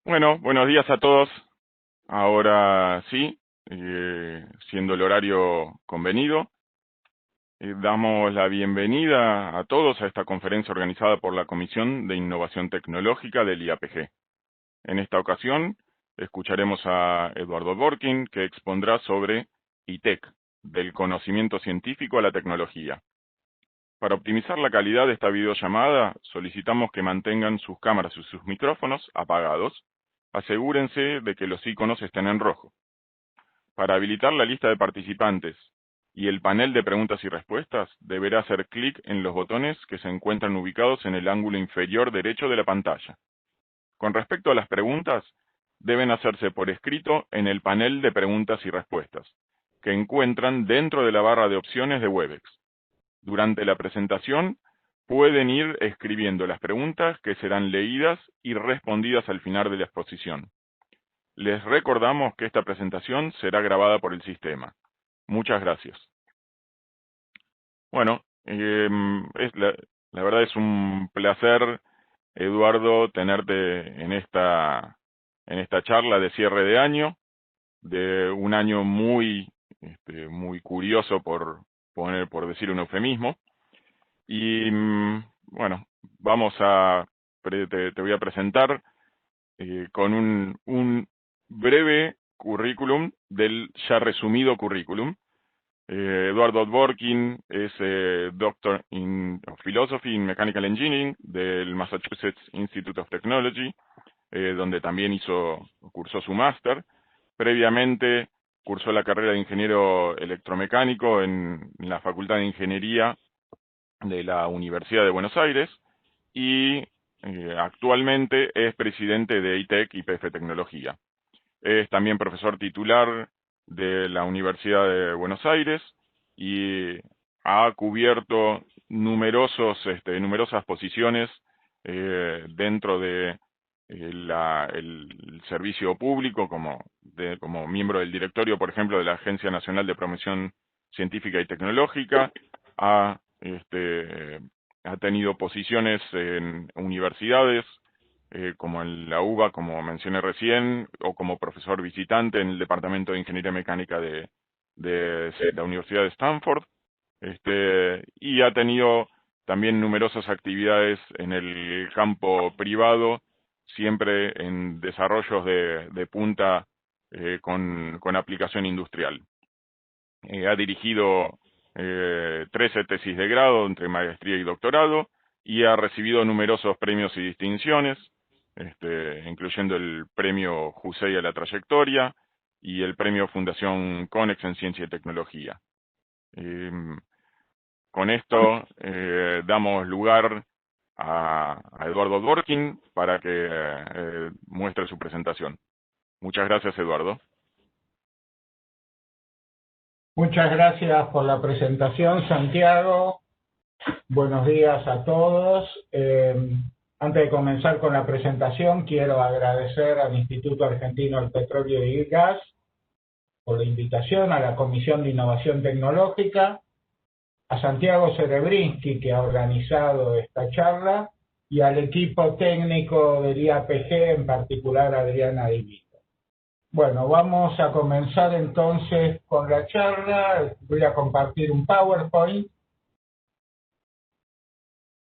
Bueno, buenos días a todos. Ahora sí, siendo el horario convenido, damos la bienvenida a todos a esta conferencia organizada por la Comisión de Innovación Tecnológica del IAPG. En esta ocasión, escucharemos a Eduardo Dworkin, que expondrá sobre ITEC, del conocimiento científico a la tecnología. Para optimizar la calidad de esta videollamada, solicitamos que mantengan sus cámaras y sus micrófonos apagados. Asegúrense de que los iconos estén en rojo. Para habilitar la lista de participantes y el panel de preguntas y respuestas, deberá hacer clic en los botones que se encuentran ubicados en el ángulo inferior derecho de la pantalla. Con respecto a las preguntas, deben hacerse por escrito en el panel de preguntas y respuestas, que encuentran dentro de la barra de opciones de Webex. Durante la presentación, pueden ir escribiendo las preguntas que serán leídas y respondidas al final de la exposición. Les recordamos que esta presentación será grabada por el sistema. Muchas gracias. Bueno, la verdad es un placer, Eduardo, tenerte en esta charla de cierre de año, de un año muy curioso por decir un eufemismo. Y bueno, te voy a presentar con un breve currículum del ya resumido currículum. Eduardo Dworkin es Doctor of Philosophy in Mechanical Engineering del Massachusetts Institute of Technology, donde también cursó su máster. Previamente cursó la carrera de ingeniero electromecánico en la Facultad de Ingeniería de la Universidad de Buenos Aires y actualmente es presidente de ITEC YPF Tecnología. Es también profesor titular de la Universidad de Buenos Aires y ha cubierto numerosas posiciones dentro de el servicio público como miembro del directorio, por ejemplo, de la Agencia Nacional de Promoción Científica y Tecnológica. Ha tenido posiciones en universidades, como en la UBA, como mencioné recién, o como profesor visitante en el Departamento de Ingeniería Mecánica de la Universidad de Stanford, y ha tenido también numerosas actividades en el campo privado, siempre en desarrollos de punta con aplicación industrial. Ha dirigido 13 tesis de grado entre maestría y doctorado y ha recibido numerosos premios y distinciones, incluyendo el premio Jusey a la trayectoria y el premio Fundación Conex en Ciencia y Tecnología. Con esto damos lugar a Eduardo Dworkin para que muestre su presentación. Muchas gracias, Eduardo. Muchas gracias por la presentación, Santiago. Buenos días a todos. Antes de comenzar con la presentación, quiero agradecer al Instituto Argentino del Petróleo y Gas por la invitación, a la Comisión de Innovación Tecnológica, a Santiago Cerebrinsky, que ha organizado esta charla, y al equipo técnico del IAPG, en particular a Adriana Divino. Bueno, vamos a comenzar entonces con la charla. Voy a compartir un PowerPoint.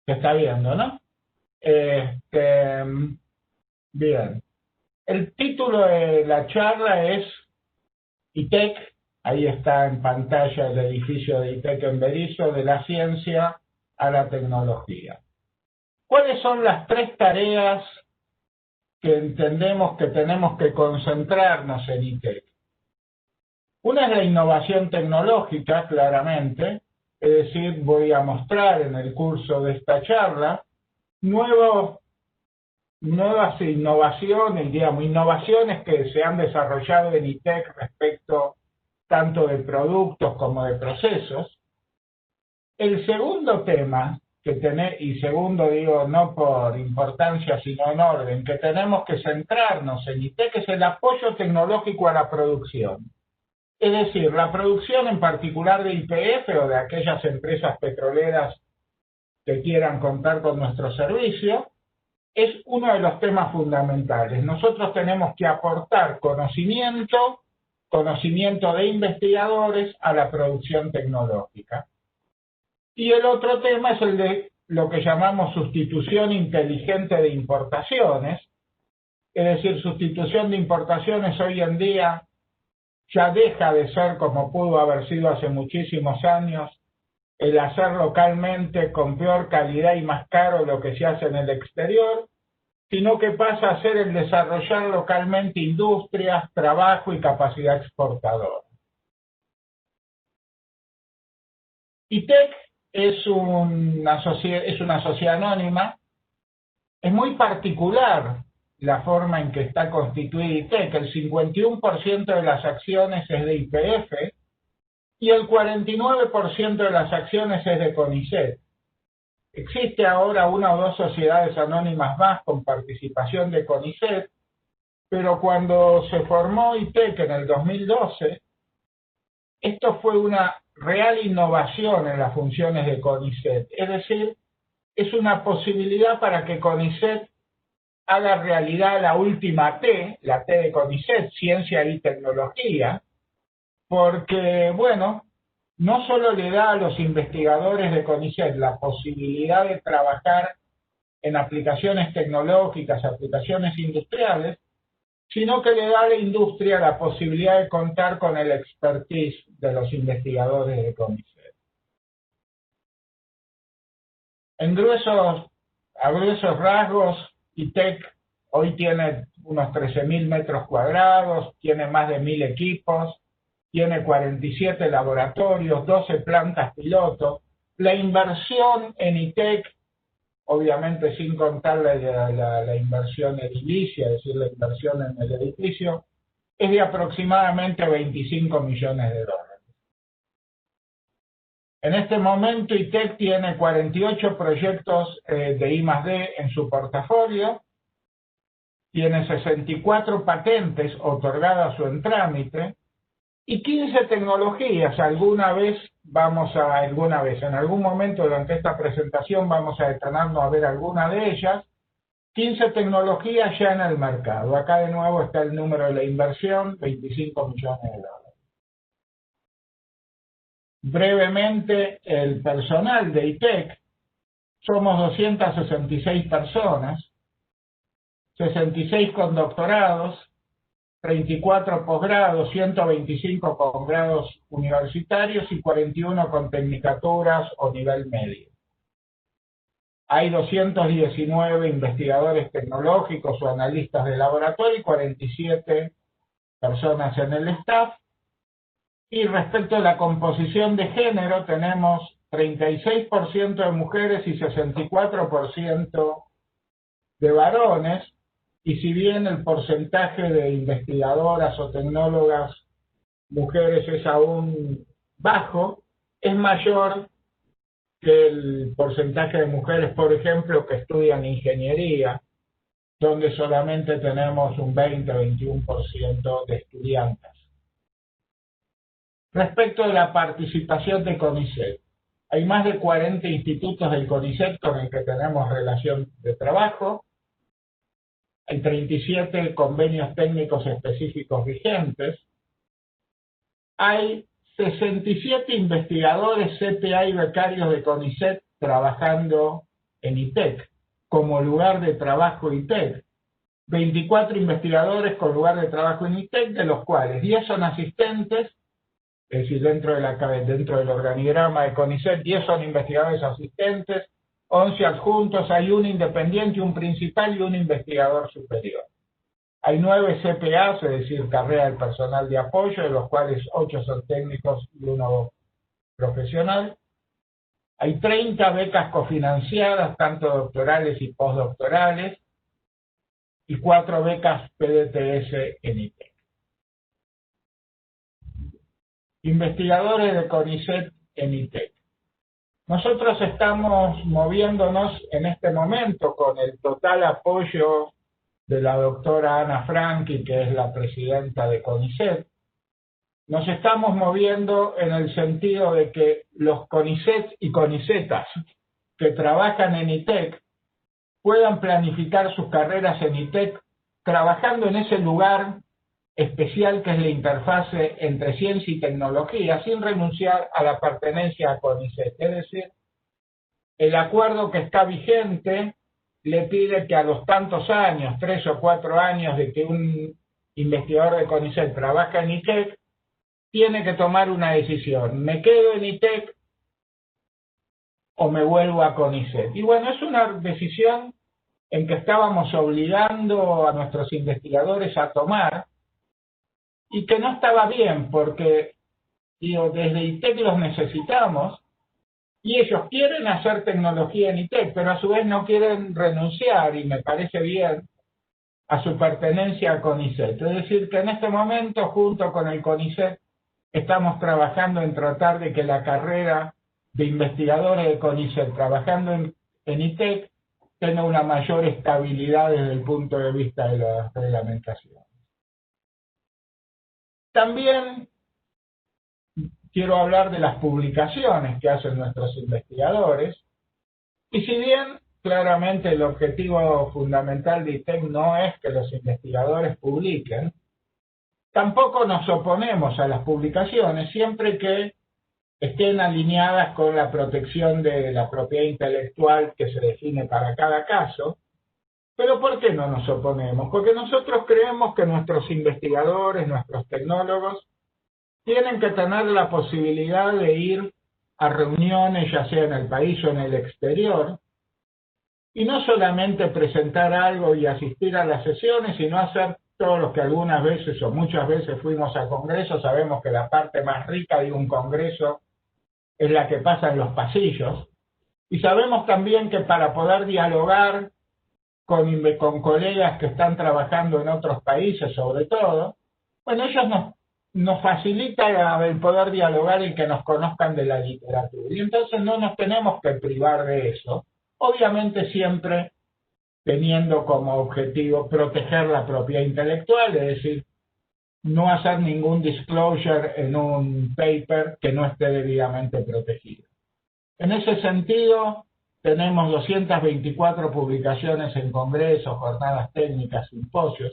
Se está viendo, ¿no? Bien. El título de la charla es ITEC. Ahí está en pantalla el edificio de ITEC en Berisso, de la ciencia a la tecnología. ¿Cuáles son las tres tareas que entendemos que tenemos que concentrarnos en ITEC? Una es la innovación tecnológica, claramente, es decir, voy a mostrar en el curso de esta charla nuevas innovaciones, digamos, innovaciones que se han desarrollado en ITEC respecto tanto de productos como de procesos. El segundo tema y segundo digo no por importancia sino en orden, que tenemos que centrarnos en ITEC es el apoyo tecnológico a la producción. Es decir, la producción en particular de YPF o de aquellas empresas petroleras que quieran contar con nuestro servicio, es uno de los temas fundamentales. Nosotros tenemos que aportar conocimiento de investigadores a la producción tecnológica. Y el otro tema es el de lo que llamamos sustitución inteligente de importaciones, es decir, sustitución de importaciones hoy en día ya deja de ser como pudo haber sido hace muchísimos años, el hacer localmente con peor calidad y más caro lo que se hace en el exterior, sino que pasa a ser el desarrollar localmente industrias, trabajo y capacidad exportadora. ITEC es una sociedad anónima. Es muy particular la forma en que está constituida ITEC. El 51% de las acciones es de YPF y el 49% de las acciones es de CONICET. Existe ahora una o dos sociedades anónimas más con participación de CONICET, pero cuando se formó ITEC en el 2012, esto fue una real innovación en las funciones de CONICET. Es decir, es una posibilidad para que CONICET haga realidad la última T, la T de CONICET, ciencia y tecnología, porque, bueno, no solo le da a los investigadores de CONICET la posibilidad de trabajar en aplicaciones tecnológicas, aplicaciones industriales, sino que le da a la industria la posibilidad de contar con el expertise de los investigadores de CONICET. A gruesos rasgos, ITEC hoy tiene unos 13.000 metros cuadrados, tiene más de 1.000 equipos, tiene 47 laboratorios, 12 plantas piloto. La inversión en ITEC, obviamente sin contar la inversión edilicia, es decir, la inversión en el edificio, es de aproximadamente 25 millones de dólares. En este momento ITEC tiene 48 proyectos de I+D en su portafolio, tiene 64 patentes otorgadas o en trámite y 15 tecnologías. En algún momento durante esta presentación vamos a detenernos a ver alguna de ellas. 15 tecnologías ya en el mercado. Acá de nuevo está el número de la inversión, 25 millones de dólares. Brevemente, el personal de ITEC, somos 266 personas, 66 con doctorados, 34 posgrados, 125 con grados universitarios y 41 con tecnicaturas o nivel medio. Hay 219 investigadores tecnológicos o analistas de laboratorio y 47 personas en el staff. Y respecto a la composición de género, tenemos 36% de mujeres y 64% de varones, y si bien el porcentaje de investigadoras o tecnólogas mujeres es aún bajo, es mayor que el porcentaje de mujeres, por ejemplo, que estudian ingeniería, donde solamente tenemos un 20-21% de estudiantes. Respecto de la participación de CONICET, hay más de 40 institutos del CONICET con el que tenemos relación de trabajo, hay 37 convenios técnicos específicos vigentes, hay 67 investigadores CTA y becarios de CONICET trabajando en ITEC, como lugar de trabajo ITEC, 24 investigadores con lugar de trabajo en ITEC, de los cuales 10 son asistentes, es decir, dentro del organigrama de CONICET, 10 son investigadores asistentes, 11 adjuntos, hay un independiente, un principal y un investigador superior. Hay 9 CPAs, es decir, carrera del personal de apoyo, de los cuales 8 son técnicos y 1 profesional. Hay 30 becas cofinanciadas, tanto doctorales y postdoctorales, y 4 becas PDTS en ITEC. Investigadores de CONICET en ITEC. Nosotros estamos moviéndonos en este momento con el total apoyo de la doctora Ana Franchi, que es la presidenta de CONICET. Nos estamos moviendo en el sentido de que los CONICET y CONICETAS que trabajan en ITEC puedan planificar sus carreras en ITEC trabajando en ese lugar especial que es la interfase entre ciencia y tecnología, sin renunciar a la pertenencia a CONICET. Es decir, el acuerdo que está vigente le pide que a los tantos años, 3 o 4 años de que un investigador de CONICET trabaja en ITEC, tiene que tomar una decisión. ¿Me quedo en ITEC o me vuelvo a CONICET? Y bueno, es una decisión en que estábamos obligando a nuestros investigadores a tomar y que no estaba bien porque, digo, desde ITEC los necesitamos y ellos quieren hacer tecnología en ITEC, pero a su vez no quieren renunciar, y me parece bien, a su pertenencia a CONICET. Es decir, que en este momento, junto con el CONICET, estamos trabajando en tratar de que la carrera de investigadores de CONICET trabajando en ITEC tenga una mayor estabilidad desde el punto de vista de la reglamentación. También quiero hablar de las publicaciones que hacen nuestros investigadores, y si bien claramente el objetivo fundamental de ITEC no es que los investigadores publiquen, tampoco nos oponemos a las publicaciones siempre que estén alineadas con la protección de la propiedad intelectual que se define para cada caso. Pero ¿por qué no nos oponemos? Porque nosotros creemos que nuestros investigadores, nuestros tecnólogos, tienen que tener la posibilidad de ir a reuniones, ya sea en el país o en el exterior, y no solamente presentar algo y asistir a las sesiones, sino hacer todo lo que algunas veces o muchas veces fuimos a congresos. Sabemos que la parte más rica de un congreso es la que pasa en los pasillos, y sabemos también que para poder dialogar con colegas que están trabajando en otros países, sobre todo, bueno, ellos nos facilita el poder dialogar y que nos conozcan de la literatura. Y entonces no nos tenemos que privar de eso, obviamente siempre teniendo como objetivo proteger la propiedad intelectual, es decir, no hacer ningún disclosure en un paper que no esté debidamente protegido. En ese sentido, tenemos 224 publicaciones en congresos, jornadas técnicas, simposios,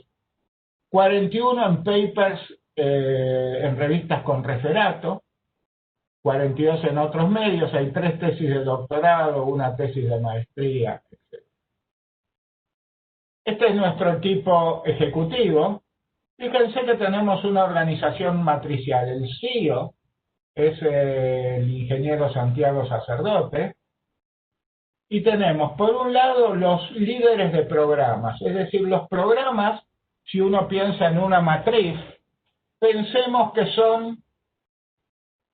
41 en papers en revistas con referato, 42 en otros medios, hay 3 tesis de doctorado, una tesis de maestría, etc. Este es nuestro equipo ejecutivo. Fíjense que tenemos una organización matricial. El CEO es el ingeniero Santiago Sacerdote, y tenemos por un lado los líderes de programas, es decir, los programas, si uno piensa en una matriz, pensemos que son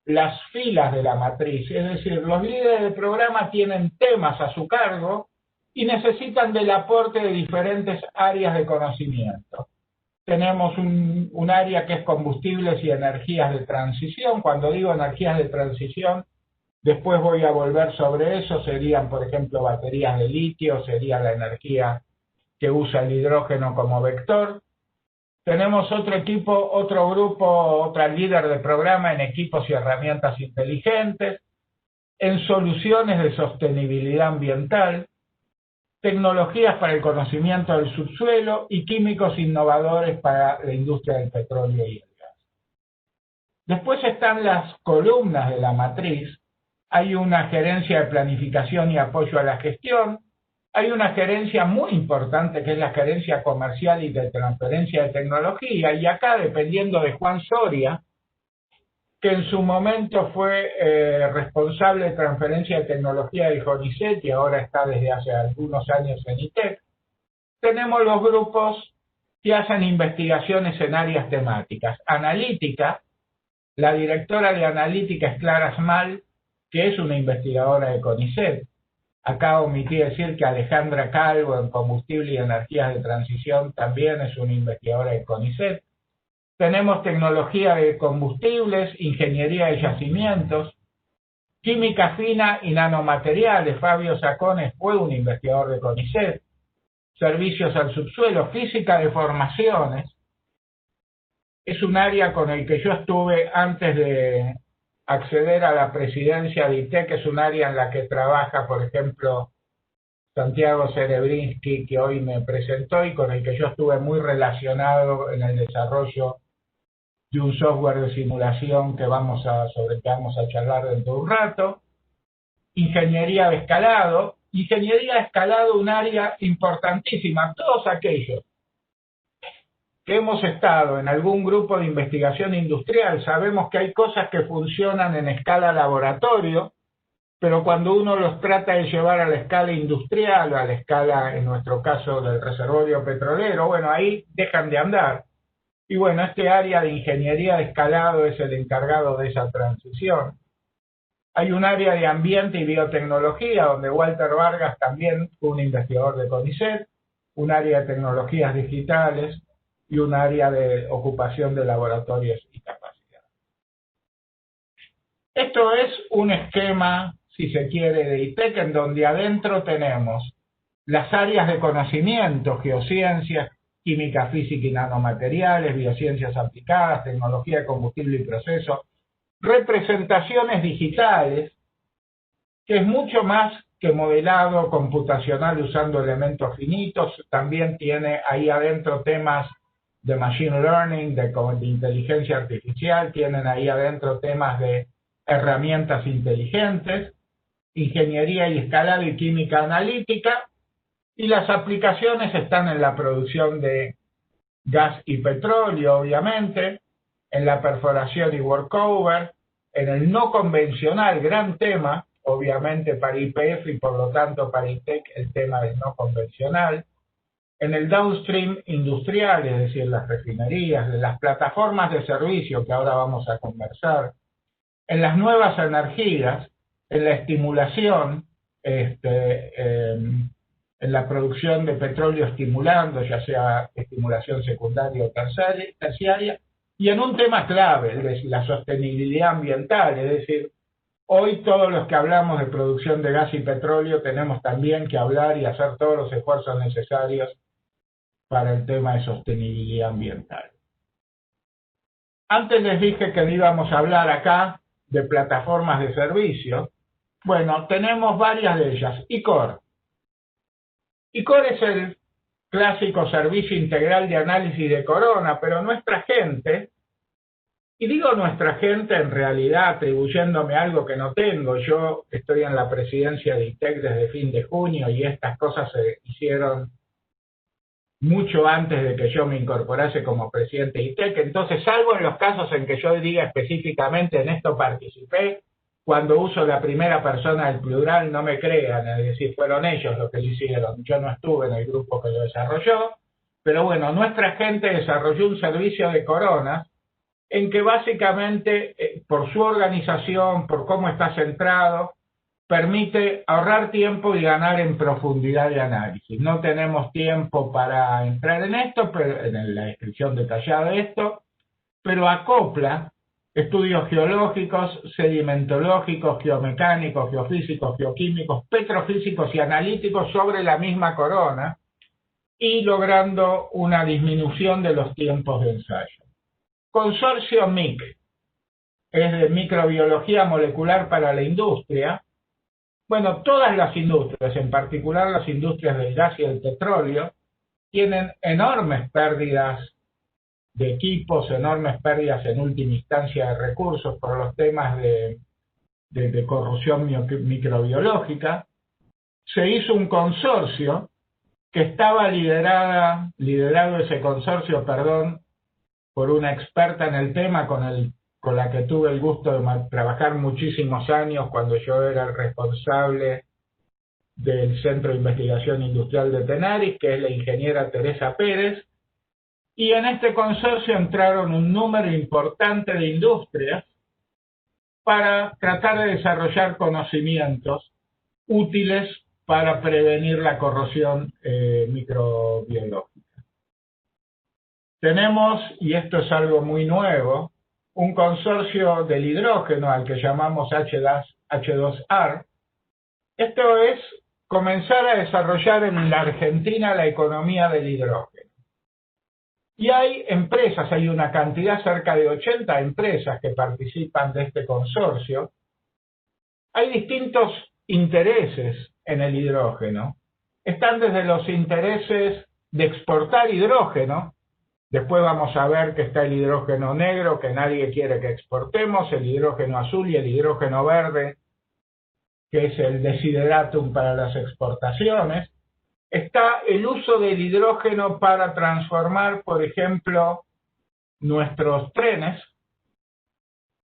las filas de la matriz, es decir, los líderes de programa tienen temas a su cargo y necesitan del aporte de diferentes áreas de conocimiento. Tenemos un área que es combustibles y energías de transición. Cuando digo energías de transición, después voy a volver sobre eso. Serían, por ejemplo, baterías de litio, sería la energía que usa el hidrógeno como vector. Tenemos otro equipo, otro grupo, otra líder de programa en equipos y herramientas inteligentes, en soluciones de sostenibilidad ambiental, tecnologías para el conocimiento del subsuelo y químicos innovadores para la industria del petróleo y el gas. Después están las columnas de la matriz. Hay una gerencia de planificación y apoyo a la gestión. Hay una gerencia muy importante que es la gerencia comercial y de transferencia de tecnología. Y acá, dependiendo de Juan Soria, que en su momento fue responsable de transferencia de tecnología del CONICET y ahora está desde hace algunos años en ITEC, tenemos los grupos que hacen investigaciones en áreas temáticas. Analítica, la directora de analítica es Clara Smal, que es una investigadora de CONICET. Acá omití decir que Alejandra Calvo en combustible y energías de transición también es una investigadora de CONICET. Tenemos tecnología de combustibles, ingeniería de yacimientos, química fina y nanomateriales. Fabio Sacones fue un investigador de CONICET. Servicios al subsuelo, física de formaciones. Es un área con el que yo estuve antes de acceder a la presidencia de ITEC, es un área en la que trabaja, por ejemplo, Santiago Serebrinsky, que hoy me presentó y con el que yo estuve muy relacionado en el desarrollo de un software de simulación sobre el que vamos a charlar dentro de un rato. Ingeniería de escalado. Ingeniería de escalado, un área importantísima. Todos aquellos que hemos estado en algún grupo de investigación industrial sabemos que hay cosas que funcionan en escala laboratorio, pero cuando uno los trata de llevar a la escala industrial o a la escala, en nuestro caso, del reservorio petrolero, bueno, ahí dejan de andar. Y bueno, este área de ingeniería de escalado es el encargado de esa transición. Hay un área de ambiente y biotecnología, donde Walter Vargas también fue un investigador de CONICET, un área de tecnologías digitales y un área de ocupación de laboratorios y capacidad. Esto es un esquema, si se quiere, de ITEC, en donde adentro tenemos las áreas de conocimiento, geociencias, química, física y nanomateriales, biociencias aplicadas, tecnología de combustible y proceso, representaciones digitales, que es mucho más que modelado computacional usando elementos finitos, también tiene ahí adentro temas de machine learning, de inteligencia artificial, tienen ahí adentro temas de herramientas inteligentes, ingeniería y escalado y química analítica, y las aplicaciones están en la producción de gas y petróleo, obviamente, en la perforación y workover, en el no convencional, gran tema, obviamente para YPF y por lo tanto para ITEC, el tema del no convencional, en el downstream industrial, es decir, las refinerías, de las plataformas de servicio que ahora vamos a conversar, en las nuevas energías, en la estimulación, en la producción de petróleo estimulando, ya sea estimulación secundaria o terciaria, y en un tema clave, es decir, la sostenibilidad ambiental, es decir, hoy todos los que hablamos de producción de gas y petróleo tenemos también que hablar y hacer todos los esfuerzos necesarios para el tema de sostenibilidad ambiental. Antes les dije que íbamos a hablar acá de plataformas de servicio. Bueno, tenemos varias de ellas. ICOR. ICOR es el clásico servicio integral de análisis de corona, pero nuestra gente, y digo nuestra gente en realidad atribuyéndome algo que no tengo, yo estoy en la presidencia de ITEC desde fin de junio y estas cosas se hicieron mucho antes de que yo me incorporase como presidente de ITEC, entonces salvo en los casos en que yo diga específicamente en esto participé, cuando uso la primera persona del plural no me crean, es decir, fueron ellos los que lo hicieron, yo no estuve en el grupo que lo desarrolló, pero bueno, nuestra gente desarrolló un servicio de coronas en que básicamente por su organización, por cómo está centrado, permite ahorrar tiempo y ganar en profundidad de análisis. No tenemos tiempo para entrar en esto, pero en la descripción detallada de esto, pero acopla estudios geológicos, sedimentológicos, geomecánicos, geofísicos, geoquímicos, petrofísicos y analíticos sobre la misma corona y logrando una disminución de los tiempos de ensayo. Consorcio MIC es de microbiología molecular para la industria. Bueno, todas las industrias, en particular las industrias del gas y del petróleo, tienen enormes pérdidas de equipos, enormes pérdidas en última instancia de recursos por los temas de corrosión microbiológica. Se hizo un consorcio que estaba liderado ese consorcio, por una experta en el tema con la que tuve el gusto de trabajar muchísimos años cuando yo era el responsable del Centro de Investigación Industrial de Tenaris, que es la ingeniera Teresa Pérez, y en este consorcio entraron un número importante de industrias para tratar de desarrollar conocimientos útiles para prevenir la corrosión microbiológica. Tenemos, y esto es algo muy nuevo, un consorcio del hidrógeno al que llamamos H2AR. Esto es comenzar a desarrollar en la Argentina la economía del hidrógeno. Y hay empresas, hay una cantidad, cerca de 80 empresas que participan de este consorcio. Hay distintos intereses en el hidrógeno. están desde los intereses de exportar hidrógeno. Después vamos a ver que está el hidrógeno negro, que nadie quiere que exportemos, el hidrógeno azul y el hidrógeno verde, que es el desideratum para las exportaciones. Está el uso del hidrógeno para transformar, por ejemplo, nuestros trenes,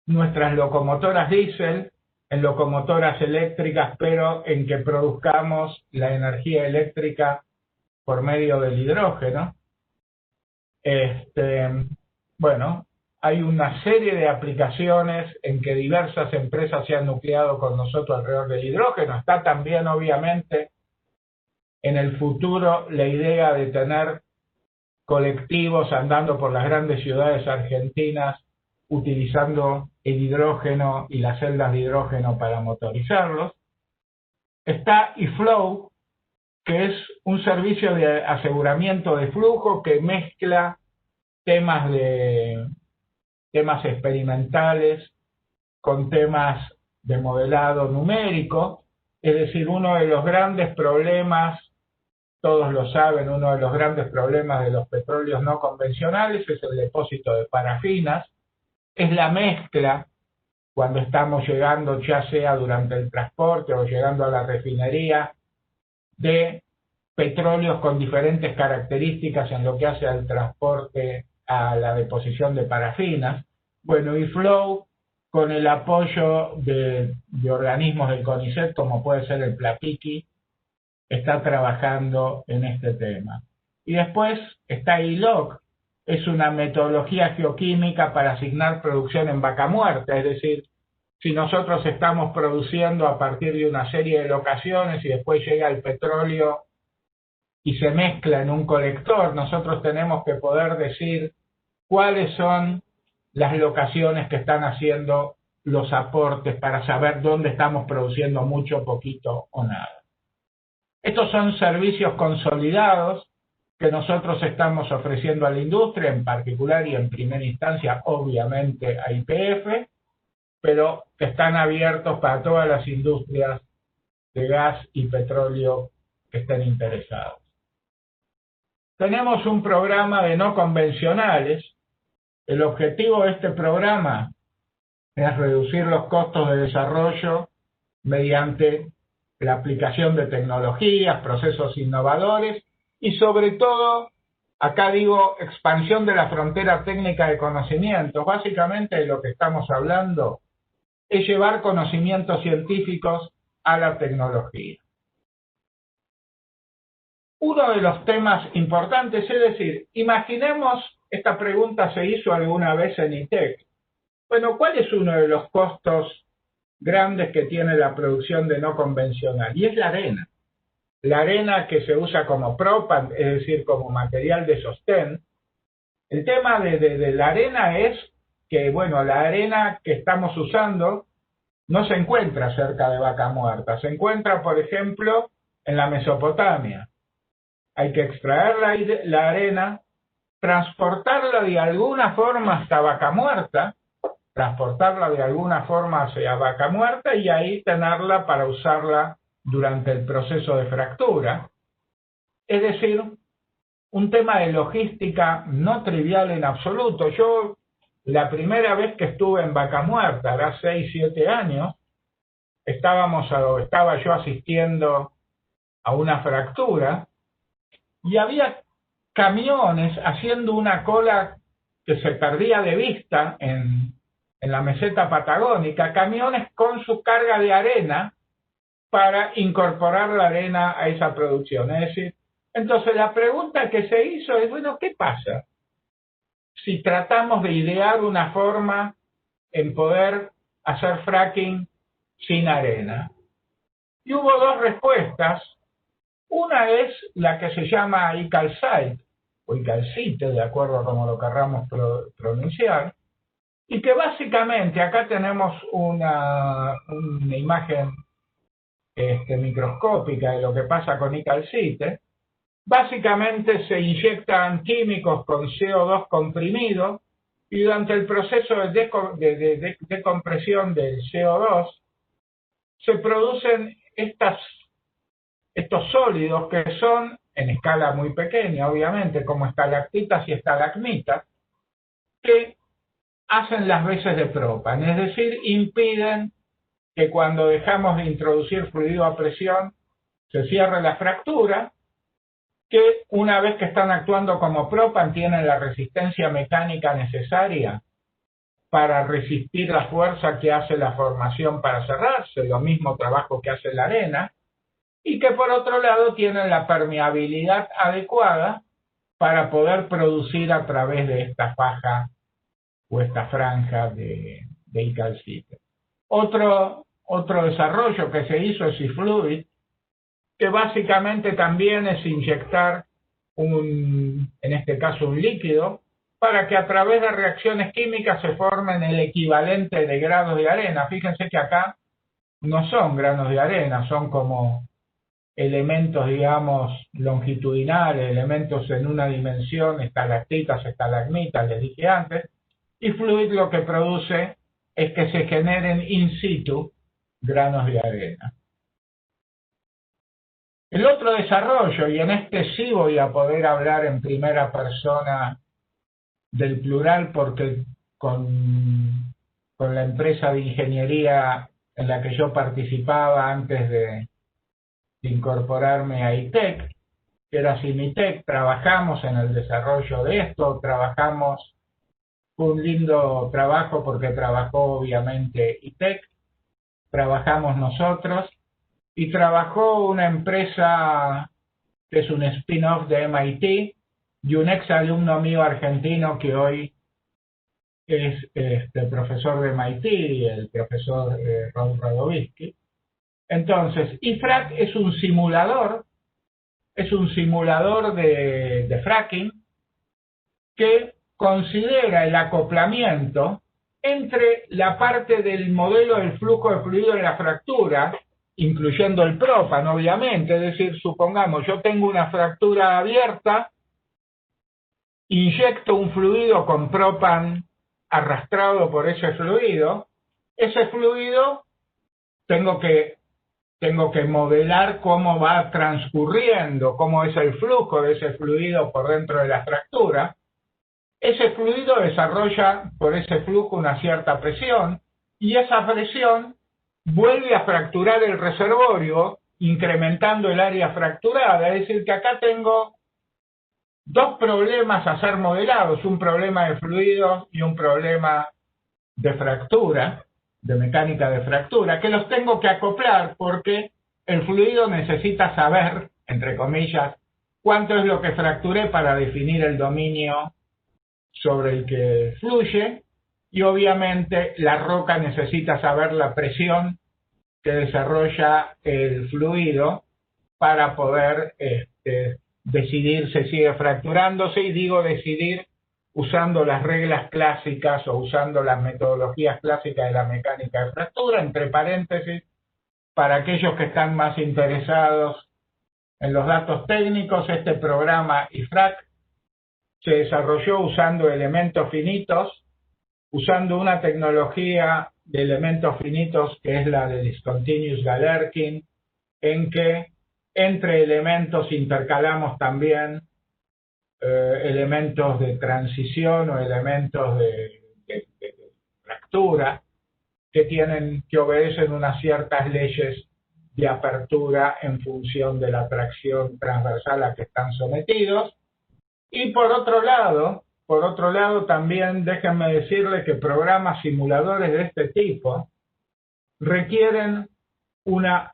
nuestras locomotoras diésel, en locomotoras eléctricas, pero en que produzcamos la energía eléctrica por medio del hidrógeno. Bueno, hay una serie de aplicaciones en que diversas empresas se han nucleado con nosotros alrededor del hidrógeno. Está también, obviamente, en el futuro la idea de tener colectivos andando por las grandes ciudades argentinas utilizando el hidrógeno y las celdas de hidrógeno para motorizarlos. Está eFlow, que es un servicio de aseguramiento de flujo que mezcla temas experimentales con temas de modelado numérico. Es decir, uno de los grandes problemas, todos lo saben, uno de los grandes problemas de los petróleos no convencionales es el depósito de parafinas, es la mezcla cuando estamos llegando, ya sea durante el transporte o llegando a la refinería, de petróleos con diferentes características en lo que hace al transporte, a la deposición de parafinas. Bueno, eFlow, con el apoyo de organismos del CONICET, como puede ser el PLAPICI, está trabajando en este tema. Y después está ILOC, es una metodología geoquímica para asignar producción en vaca muerta, es decir, si nosotros estamos produciendo a partir de una serie de locaciones y después llega el petróleo y se mezcla en un colector, nosotros tenemos que poder decir cuáles son las locaciones que están haciendo los aportes para saber dónde estamos produciendo mucho, poquito o nada. Estos son servicios consolidados que nosotros estamos ofreciendo a la industria, en particular y en primera instancia, obviamente, a YPF, pero que están abiertos para todas las industrias de gas y petróleo que estén interesados. Tenemos un programa de no convencionales. El objetivo de este programa es reducir los costos de desarrollo mediante la aplicación de tecnologías, procesos innovadores y sobre todo, acá digo, expansión de la frontera técnica de conocimientos. Básicamente de lo que estamos hablando es llevar conocimientos científicos a la tecnología. Uno de los temas importantes, es decir, imaginemos, esta pregunta se hizo alguna vez en ITEC. Bueno, ¿cuál es uno de los costos grandes que tiene la producción de no convencional? Y es la arena. La arena que se usa como propant, es decir, como material de sostén. El tema de la arena es que, bueno, la arena que estamos usando no se encuentra cerca de vaca muerta. Se encuentra, por ejemplo, en la Mesopotamia. Hay que extraer la arena, transportarla de alguna forma hasta vaca muerta, y ahí tenerla para usarla durante el proceso de fractura. Es decir, un tema de logística no trivial en absoluto. Yo, la primera vez que estuve en vaca muerta, hará 6, 7 años, estaba yo asistiendo a una fractura y había camiones haciendo una cola que se perdía de vista en la meseta patagónica, camiones con su carga de arena para incorporar la arena a esa producción. Es decir, entonces la pregunta que se hizo es, bueno, ¿qué pasa si tratamos de idear una forma en poder hacer fracking sin arena? Y hubo dos respuestas. Una es la que se llama ICALSITE, o ICALSITE, de acuerdo a como lo querramos pronunciar, y que básicamente, acá tenemos una imagen microscópica de lo que pasa con ICALSITE. Básicamente se inyectan químicos con CO2 comprimido y durante el proceso de decompresión del CO2 se producen estos sólidos que son, en escala muy pequeña obviamente, como estalactitas y estalagmitas, que hacen las veces de propan, es decir, impiden que cuando dejamos de introducir fluido a presión se cierre la fractura, que una vez que están actuando como propan tienen la resistencia mecánica necesaria para resistir la fuerza que hace la formación para cerrarse, lo mismo trabajo que hace la arena, y que por otro lado tienen la permeabilidad adecuada para poder producir a través de esta faja o esta franja de calcite. Otro desarrollo que se hizo es eFluid, que básicamente también es inyectar en este caso un líquido, para que a través de reacciones químicas se formen el equivalente de granos de arena. Fíjense que acá no son granos de arena, son como elementos, digamos, longitudinales, elementos en una dimensión, estalactitas, estalagmitas, les dije antes, y Fluid lo que produce es que se generen in situ granos de arena. El otro desarrollo, y en este sí voy a poder hablar en primera persona del plural porque con la empresa de ingeniería en la que yo participaba antes de incorporarme a ITEC, que era Cimitec, trabajamos en el desarrollo de esto, fue un lindo trabajo porque trabajó obviamente ITEC, trabajamos nosotros y trabajó una empresa que es un spin-off de MIT y un ex alumno mío argentino que hoy es profesor de MIT, el profesor Raúl Radovisky. Entonces, IFRAC es un simulador de fracking que considera el acoplamiento entre la parte del modelo del flujo de fluido de la fractura, incluyendo el propan, obviamente, es decir, supongamos, yo tengo una fractura abierta, inyecto un fluido con propan arrastrado por ese fluido tengo que modelar cómo va transcurriendo, cómo es el flujo de ese fluido por dentro de la fractura. Ese fluido desarrolla por ese flujo una cierta presión y esa presión vuelve a fracturar el reservorio incrementando el área fracturada. Es decir, que acá tengo dos problemas a ser modelados, un problema de fluidos y un problema de fractura, de mecánica de fractura, que los tengo que acoplar porque el fluido necesita saber, entre comillas, cuánto es lo que fracturé para definir el dominio sobre el que fluye, y obviamente la roca necesita saber la presión que desarrolla el fluido para poder decidir si sigue fracturándose, y digo decidir usando las reglas clásicas o usando las metodologías clásicas de la mecánica de fractura, entre paréntesis, para aquellos que están más interesados en los datos técnicos, este programa IFRAC se desarrolló usando elementos finitos, usando una tecnología de elementos finitos que es la de Discontinuous Galerkin, en que entre elementos intercalamos también elementos de transición o elementos de fractura que obedecen unas ciertas leyes de apertura en función de la tracción transversal a que están sometidos. Y por otro lado también déjenme decirle que programas simuladores de este tipo requieren una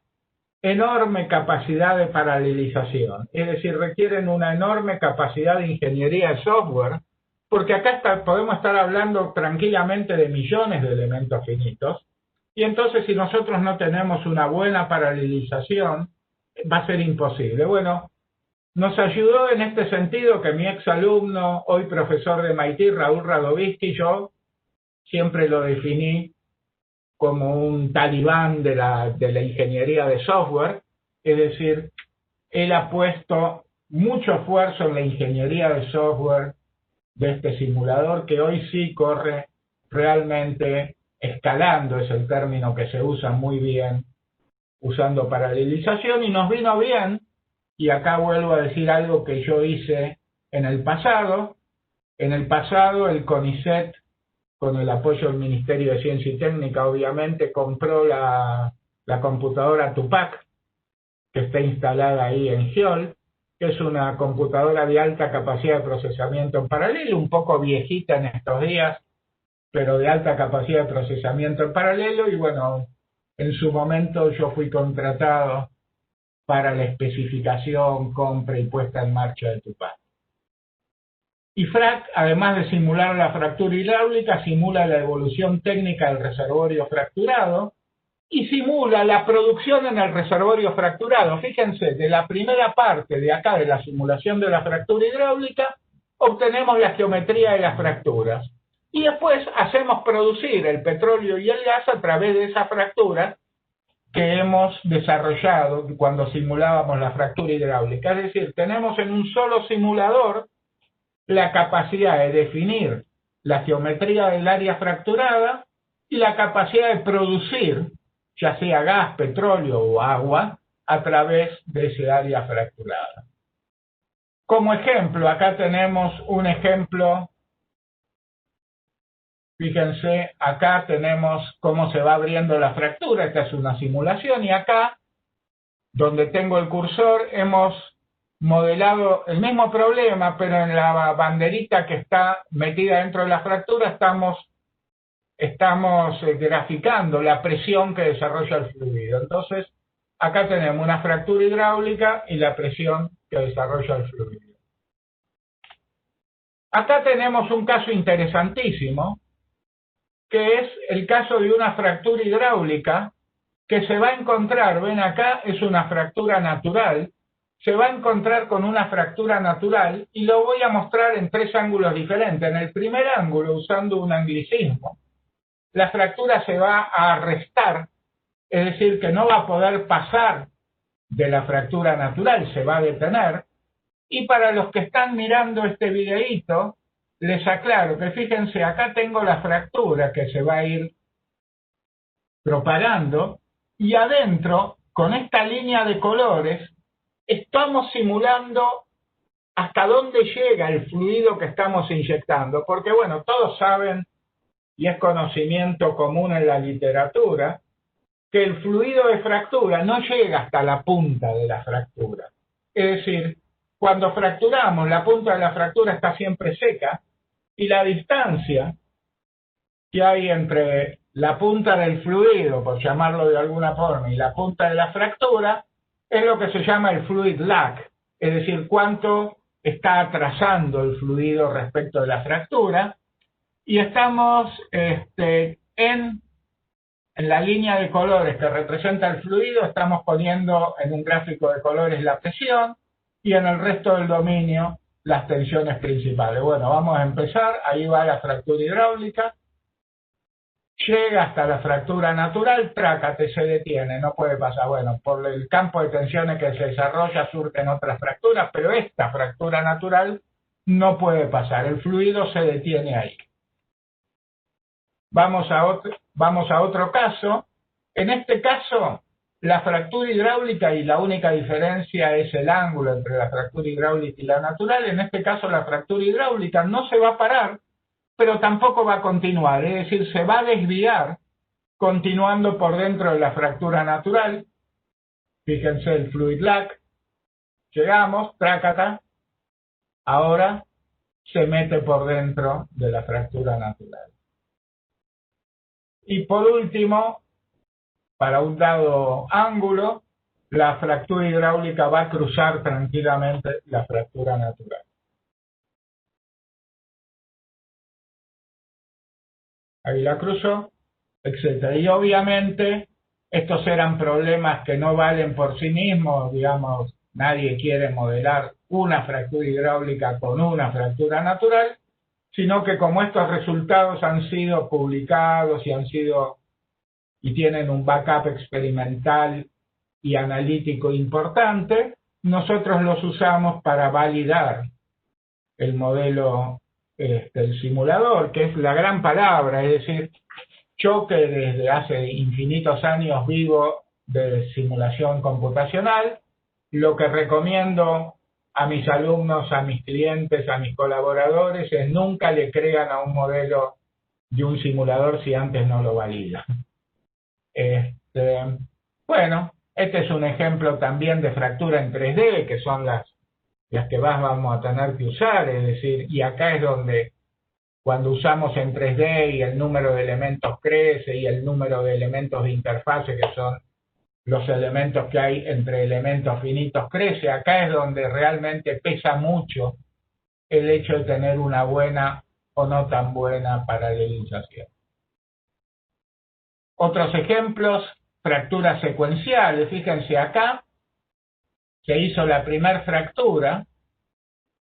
enorme capacidad de paralelización, es decir, requieren una enorme capacidad de ingeniería de software, porque acá podemos estar hablando tranquilamente de millones de elementos finitos, y entonces si nosotros no tenemos una buena paralelización, va a ser imposible. Bueno, nos ayudó en este sentido que mi ex alumno, hoy profesor de MIT, Raúl Radovisky, yo siempre lo definí como un talibán de la ingeniería de software, es decir, él ha puesto mucho esfuerzo en la ingeniería de software de este simulador, que hoy sí corre realmente escalando, es el término que se usa muy bien usando paralelización y nos vino bien, y acá vuelvo a decir algo que yo hice en el pasado. En el pasado el CONICET, con el apoyo del Ministerio de Ciencia y Técnica, obviamente, compró la computadora Tupac, que está instalada ahí en GEOL, que es una computadora de alta capacidad de procesamiento en paralelo, un poco viejita en estos días, pero de alta capacidad de procesamiento en paralelo, y bueno, en su momento yo fui contratado para la especificación, compra y puesta en marcha de Tupac. Y FRAC, además de simular la fractura hidráulica, simula la evolución técnica del reservorio fracturado y simula la producción en el reservorio fracturado. Fíjense, de la primera parte de acá de la simulación de la fractura hidráulica, obtenemos la geometría de las fracturas. Y después hacemos producir el petróleo y el gas a través de esas fracturas que hemos desarrollado cuando simulábamos la fractura hidráulica. Es decir, tenemos en un solo simulador la capacidad de definir la geometría del área fracturada y la capacidad de producir, ya sea gas, petróleo o agua, a través de ese área fracturada. Como ejemplo, acá tenemos un ejemplo. Fíjense, acá tenemos cómo se va abriendo la fractura. Esta es una simulación y acá, donde tengo el cursor, hemos modelado el mismo problema, pero en la banderita que está metida dentro de la fractura estamos graficando la presión que desarrolla el fluido. Entonces, acá tenemos una fractura hidráulica y la presión que desarrolla el fluido. Acá tenemos un caso interesantísimo, que es el caso de una fractura hidráulica que se va a encontrar, ven acá, es una fractura natural, se va a encontrar con una fractura natural y lo voy a mostrar en tres ángulos diferentes. En el primer ángulo, usando un anglicismo, la fractura se va a restar, es decir, que no va a poder pasar de la fractura natural, se va a detener. Y para los que están mirando este videíto, les aclaro que fíjense, acá tengo la fractura que se va a ir propagando y adentro, con esta línea de colores, estamos simulando hasta dónde llega el fluido que estamos inyectando, porque bueno, todos saben, y es conocimiento común en la literatura, que el fluido de fractura no llega hasta la punta de la fractura. Es decir, cuando fracturamos, la punta de la fractura está siempre seca y la distancia que hay entre la punta del fluido, por llamarlo de alguna forma, y la punta de la fractura, es lo que se llama el fluid lag, es decir, cuánto está atrasando el fluido respecto de la fractura, y estamos en la línea de colores que representa el fluido, estamos poniendo en un gráfico de colores la presión, y en el resto del dominio las tensiones principales. Bueno, vamos a empezar, ahí va la fractura hidráulica, llega hasta la fractura natural, trácate, se detiene, no puede pasar. Bueno, por el campo de tensiones que se desarrolla surgen otras fracturas, pero esta fractura natural no puede pasar, el fluido se detiene ahí. Vamos a otro caso. En este caso, la fractura hidráulica, y la única diferencia es el ángulo entre la fractura hidráulica y la natural, en este caso la fractura hidráulica no se va a parar, pero tampoco va a continuar, es decir, se va a desviar continuando por dentro de la fractura natural. Fíjense el fluid lag, llegamos, trácata, ahora se mete por dentro de la fractura natural. Y por último, para un dado ángulo, la fractura hidráulica va a cruzar tranquilamente la fractura natural. Ahí la cruzó, etc. Y obviamente estos eran problemas que no valen por sí mismos, digamos, nadie quiere modelar una fractura hidráulica con una fractura natural, sino que como estos resultados han sido publicados y tienen un backup experimental y analítico importante, nosotros los usamos para validar el modelo, el simulador, que es la gran palabra, es decir, yo que desde hace infinitos años vivo de simulación computacional. Lo que recomiendo a mis alumnos, a mis clientes, a mis colaboradores es nunca le crean a un modelo de un simulador si antes no lo valida. Bueno, este es un ejemplo también de fractura en 3D, que son las que vamos a tener que usar, es decir, y acá es donde cuando usamos en 3D y el número de elementos crece y el número de elementos de interfase, que son los elementos que hay entre elementos finitos, crece. Acá es donde realmente pesa mucho el hecho de tener una buena o no tan buena paralelización. Otros ejemplos, fracturas secuenciales. Fíjense acá, se hizo la primera fractura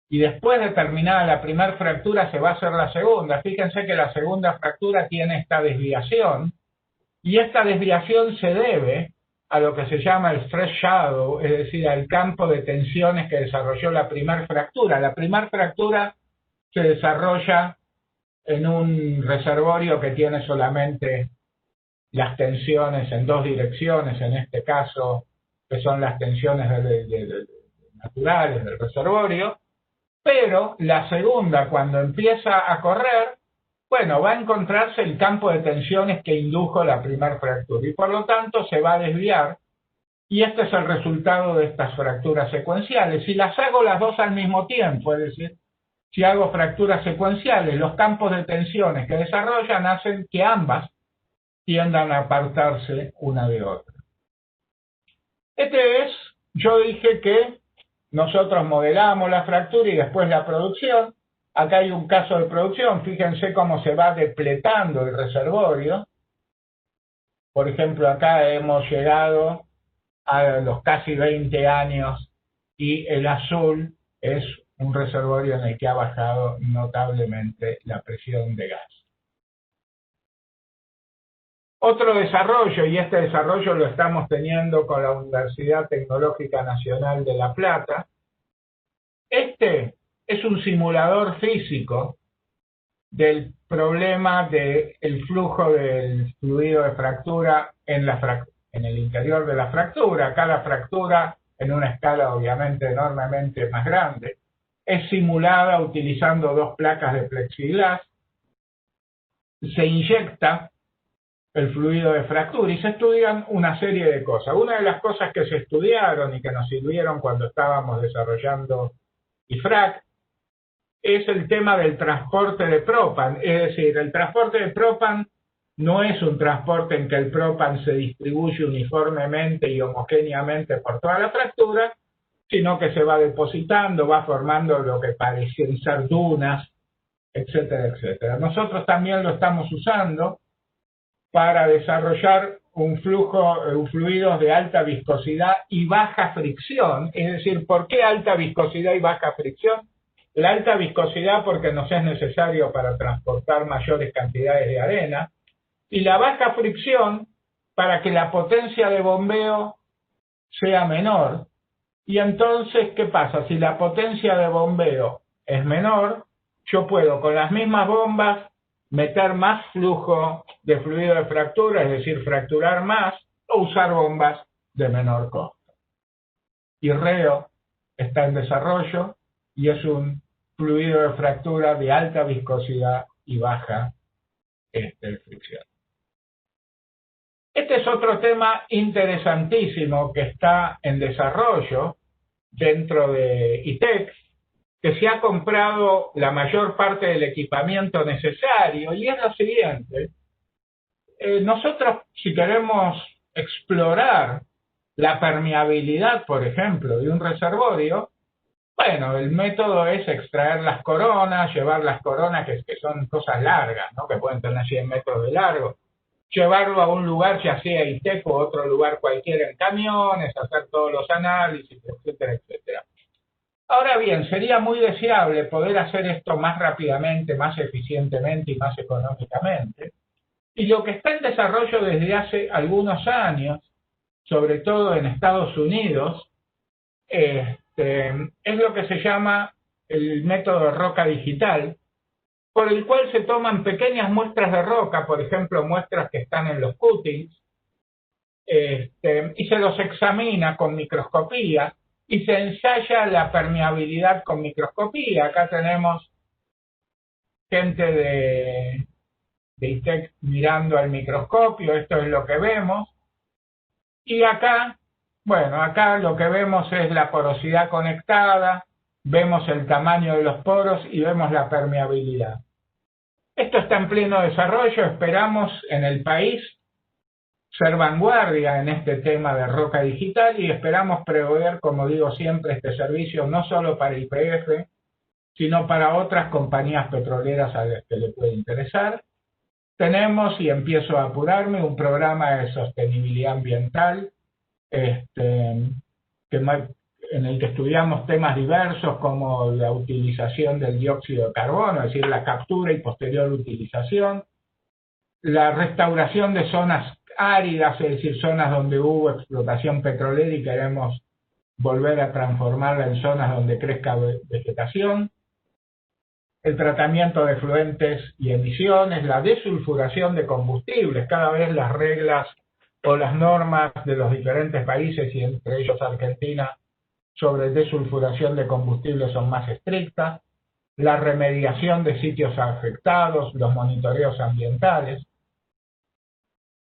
y después de terminada la primera fractura se va a hacer la segunda. Fíjense que la segunda fractura tiene esta desviación y esta desviación se debe a lo que se llama el stress shadow, es decir, al campo de tensiones que desarrolló la primera fractura. La primera fractura se desarrolla en un reservorio que tiene solamente las tensiones en dos direcciones, en este caso, que son las tensiones naturales del reservorio, pero la segunda, cuando empieza a correr, bueno, va a encontrarse el campo de tensiones que indujo la primera fractura y por lo tanto se va a desviar y este es el resultado de estas fracturas secuenciales. Si las hago las dos al mismo tiempo, es decir, si hago fracturas secuenciales, los campos de tensiones que desarrollan hacen que ambas tiendan a apartarse una de otra. Yo dije que nosotros modelamos la fractura y después la producción. Acá hay un caso de producción, fíjense cómo se va depletando el reservorio. Por ejemplo, acá hemos llegado a los casi 20 años y el azul es un reservorio en el que ha bajado notablemente la presión de gas. Otro desarrollo, y este desarrollo lo estamos teniendo con la Universidad Tecnológica Nacional de La Plata, este es un simulador físico del problema del flujo del fluido de fractura en el interior de la fractura. Acá la fractura, en una escala obviamente enormemente más grande, es simulada utilizando dos placas de plexiglas. Se inyecta el fluido de fractura y se estudian una serie de cosas. Una de las cosas que se estudiaron y que nos sirvieron cuando estábamos desarrollando IFRAC es el tema del transporte de propan. Es decir, el transporte de propan no es un transporte en que el propan se distribuye uniformemente y homogéneamente por toda la fractura, sino que se va depositando, va formando lo que parecen ser dunas, etcétera, etcétera. Nosotros también lo estamos usando para desarrollar un fluidos de alta viscosidad y baja fricción. Es decir, ¿por qué alta viscosidad y baja fricción? La alta viscosidad porque nos es necesario para transportar mayores cantidades de arena, y la baja fricción para que la potencia de bombeo sea menor. Y entonces, ¿qué pasa? Si la potencia de bombeo es menor, yo puedo con las mismas bombas meter más flujo de fluido de fractura, es decir, fracturar más, o usar bombas de menor costo. IRREO está en desarrollo y es un fluido de fractura de alta viscosidad y baja fricción. Este es otro tema interesantísimo que está en desarrollo dentro de ITEC, que se ha comprado la mayor parte del equipamiento necesario, y es lo siguiente. Nosotros, si queremos explorar la permeabilidad, por ejemplo, de un reservorio, bueno, el método es extraer las coronas, llevar las coronas, que son cosas largas, ¿no? Que pueden tener 100 metros de largo, llevarlo a un lugar, ya sea ITEC o otro lugar cualquiera en camiones, hacer todos los análisis, etcétera, etcétera. Ahora bien, sería muy deseable poder hacer esto más rápidamente, más eficientemente y más económicamente. Y lo que está en desarrollo desde hace algunos años, sobre todo en Estados Unidos, es lo que se llama el método de roca digital, por el cual se toman pequeñas muestras de roca, por ejemplo, muestras que están en los cuttings, y se los examina con microscopía y se ensaya la permeabilidad con microscopía. Acá tenemos gente de ITEC mirando al microscopio, esto es lo que vemos. Y acá, bueno, acá lo que vemos es la porosidad conectada, vemos el tamaño de los poros y vemos la permeabilidad. Esto está en pleno desarrollo, esperamos en el país ser vanguardia en este tema de roca digital y esperamos proveer, como digo siempre, este servicio no solo para YPF, sino para otras compañías petroleras a las que le puede interesar. Tenemos, y empiezo a apurarme, un programa de sostenibilidad ambiental en el que estudiamos temas diversos como la utilización del dióxido de carbono, es decir, la captura y posterior utilización, la restauración de zonas áridas, es decir, zonas donde hubo explotación petrolera y queremos volver a transformarla en zonas donde crezca vegetación, el tratamiento de efluentes y emisiones, la desulfuración de combustibles. Cada vez las reglas o las normas de los diferentes países, y entre ellos Argentina, sobre desulfuración de combustibles son más estrictas, la remediación de sitios afectados, los monitoreos ambientales.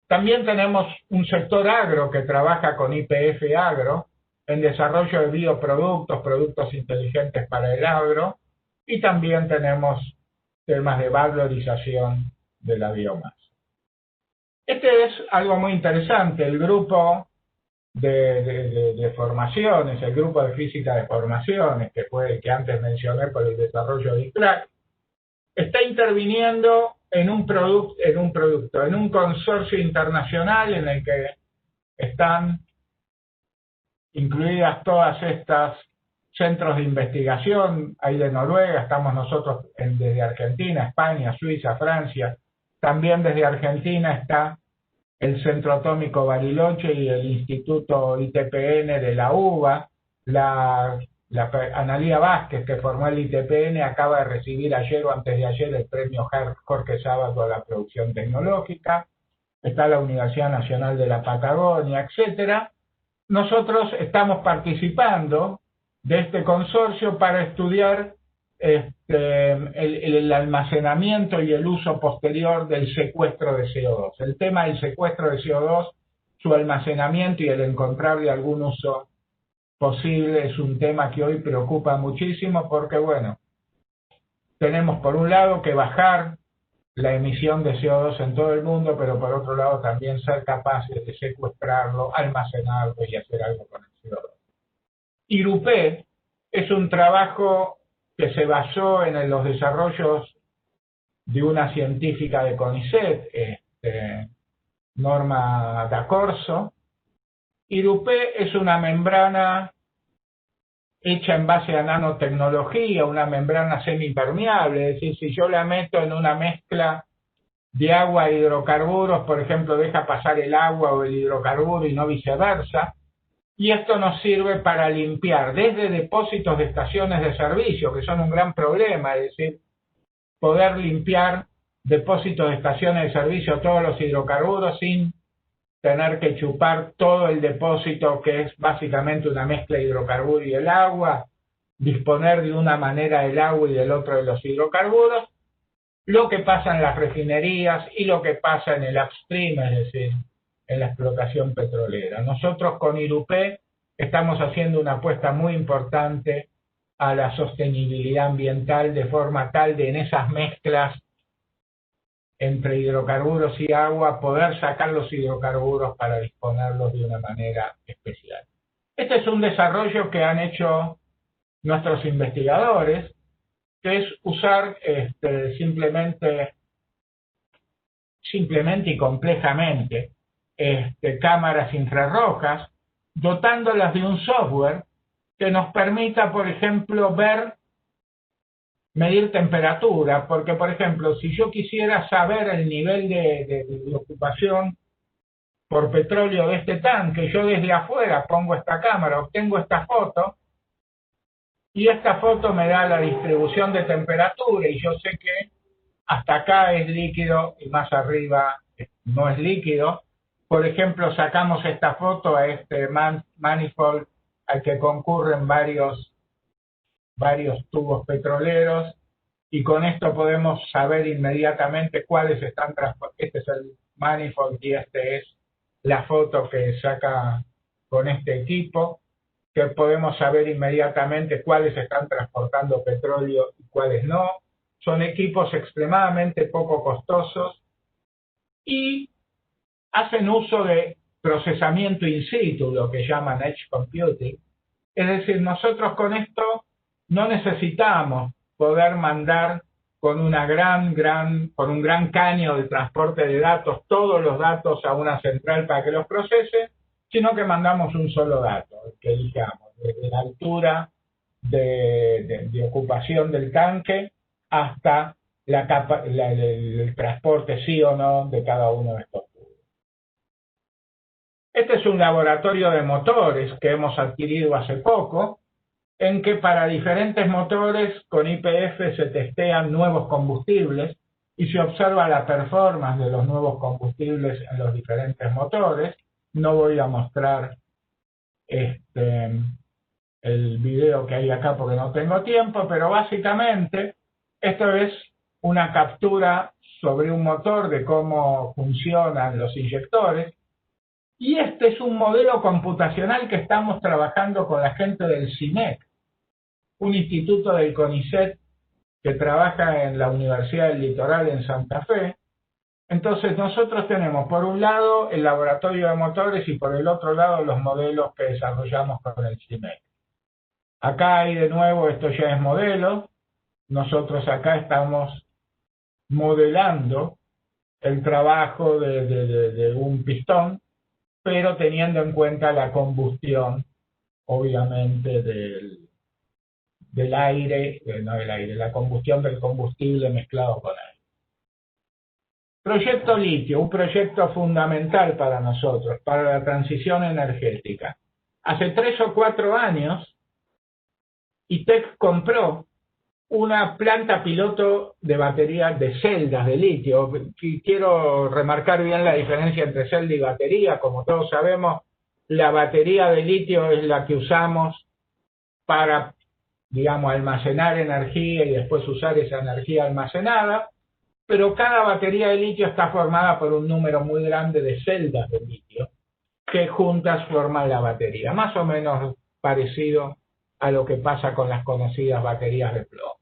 También tenemos un sector agro que trabaja con YPF Agro en desarrollo de bioproductos, productos inteligentes para el agro, y también tenemos temas de valorización de la biomasa. Este es algo muy interesante, el grupo de formaciones, el grupo de física de formaciones, que fue el que antes mencioné por el desarrollo de ICRAC, está interviniendo en un consorcio internacional en el que están incluidas todas estas centros de investigación. Hay de Noruega, estamos nosotros desde Argentina, España, Suiza, Francia. También desde Argentina está el Centro Atómico Bariloche y el Instituto ITPN de la UBA. La Analía Vázquez, que formó el ITPN, acaba de recibir ayer o antes de ayer el premio Jorge Sábato a la producción tecnológica. Está la Universidad Nacional de la Patagonia, etcétera. Nosotros estamos participando de este consorcio para estudiar el almacenamiento y el uso posterior del secuestro de CO2. El tema del secuestro de CO2, su almacenamiento y el encontrar de algún uso posible es un tema que hoy preocupa muchísimo porque, bueno, tenemos por un lado que bajar la emisión de CO2 en todo el mundo, pero por otro lado también ser capaces de secuestrarlo, almacenarlo y hacer algo con el CO2. IRUPE es un trabajo que se basó en los desarrollos de una científica de CONICET, Norma D'Accorso. IRUPE es una membrana hecha en base a nanotecnología, una membrana semipermeable, es decir, si yo la meto en una mezcla de agua e hidrocarburos, por ejemplo, deja pasar el agua o el hidrocarburo y no viceversa, y esto nos sirve para limpiar desde depósitos de estaciones de servicio, que son un gran problema, es decir, poder limpiar depósitos de estaciones de servicio, todos los hidrocarburos, sin tener que chupar todo el depósito, que es básicamente una mezcla de hidrocarburo y el agua, disponer de una manera del agua y del otro de los hidrocarburos, lo que pasa en las refinerías y lo que pasa en el upstream, es decir, en la explotación petrolera. Nosotros con IRUPE estamos haciendo una apuesta muy importante a la sostenibilidad ambiental, de forma tal de en esas mezclas entre hidrocarburos y agua poder sacar los hidrocarburos para disponerlos de una manera especial. Este es un desarrollo que han hecho nuestros investigadores, que es usar simplemente y complejamente cámaras infrarrojas, dotándolas de un software que nos permita, por ejemplo, medir temperatura, porque, por ejemplo, si yo quisiera saber el nivel de ocupación por petróleo de este tanque, yo desde afuera pongo esta cámara, obtengo esta foto, y esta foto me da la distribución de temperatura, y yo sé que hasta acá es líquido y más arriba no es líquido. Por ejemplo, sacamos esta foto a este manifold al que concurren varios tubos petroleros, y con esto podemos saber inmediatamente cuáles están transportando. Este es el manifold y este es la foto que saca con este equipo, que podemos saber inmediatamente cuáles están transportando petróleo y cuáles no. Son equipos extremadamente poco costosos y hacen uso de procesamiento in situ, lo que llaman edge computing. Es decir, nosotros con esto no necesitamos poder mandar con un gran caño de transporte de datos todos los datos a una central para que los procese, sino que mandamos un solo dato, el que elijamos, desde la altura de ocupación del tanque hasta el transporte sí o no de cada uno de estos tubos. Este es un laboratorio de motores que hemos adquirido hace poco, en que para diferentes motores con YPF se testean nuevos combustibles y se observa la performance de los nuevos combustibles en los diferentes motores. No voy a mostrar el video que hay acá porque no tengo tiempo, pero básicamente esto es una captura sobre un motor de cómo funcionan los inyectores, y este es un modelo computacional que estamos trabajando con la gente del CINEC, un instituto del CONICET que trabaja en la Universidad del Litoral en Santa Fe. Entonces nosotros tenemos por un lado el laboratorio de motores y por el otro lado los modelos que desarrollamos con el CINEC. Acá hay de nuevo, esto ya es modelo. Nosotros acá estamos modelando el trabajo de un pistón, pero teniendo en cuenta la combustión, obviamente, la combustión del combustible mezclado con aire. Proyecto litio, un proyecto fundamental para nosotros, para la transición energética. Hace 3 o 4 años, ITEC compró una planta piloto de baterías de celdas de litio. Quiero remarcar bien la diferencia entre celda y batería. Como todos sabemos, la batería de litio es la que usamos para, digamos, almacenar energía y después usar esa energía almacenada, pero cada batería de litio está formada por un número muy grande de celdas de litio que juntas forman la batería, más o menos parecido a lo que pasa con las conocidas baterías de plomo.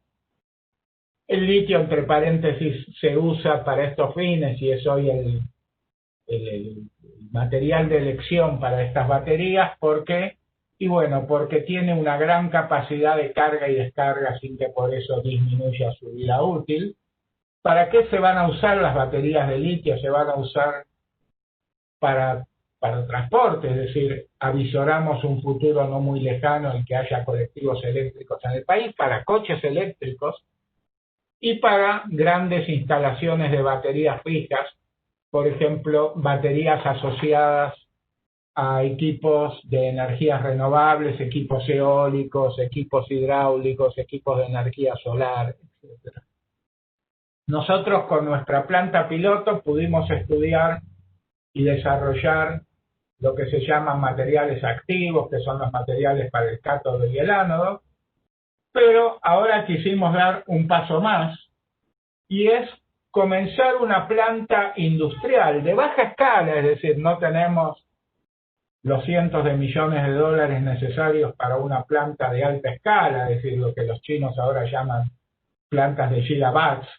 El litio, entre paréntesis, se usa para estos fines y es hoy el material de elección para estas baterías. ¿Por qué? Y bueno, porque tiene una gran capacidad de carga y descarga sin que por eso disminuya su vida útil. ¿Para qué se van a usar las baterías de litio? Se van a usar para transporte, es decir, avisoramos un futuro no muy lejano en que haya colectivos eléctricos en el país, para coches eléctricos y para grandes instalaciones de baterías fijas, por ejemplo, baterías asociadas a equipos de energías renovables, equipos eólicos, equipos hidráulicos, equipos de energía solar, etc. Nosotros con nuestra planta piloto pudimos estudiar y desarrollar lo que se llaman materiales activos, que son los materiales para el cátodo y el ánodo, pero ahora quisimos dar un paso más y es comenzar una planta industrial de baja escala, es decir, no tenemos los cientos de millones de dólares necesarios para una planta de alta escala, es decir, lo que los chinos ahora llaman plantas de gigawatts,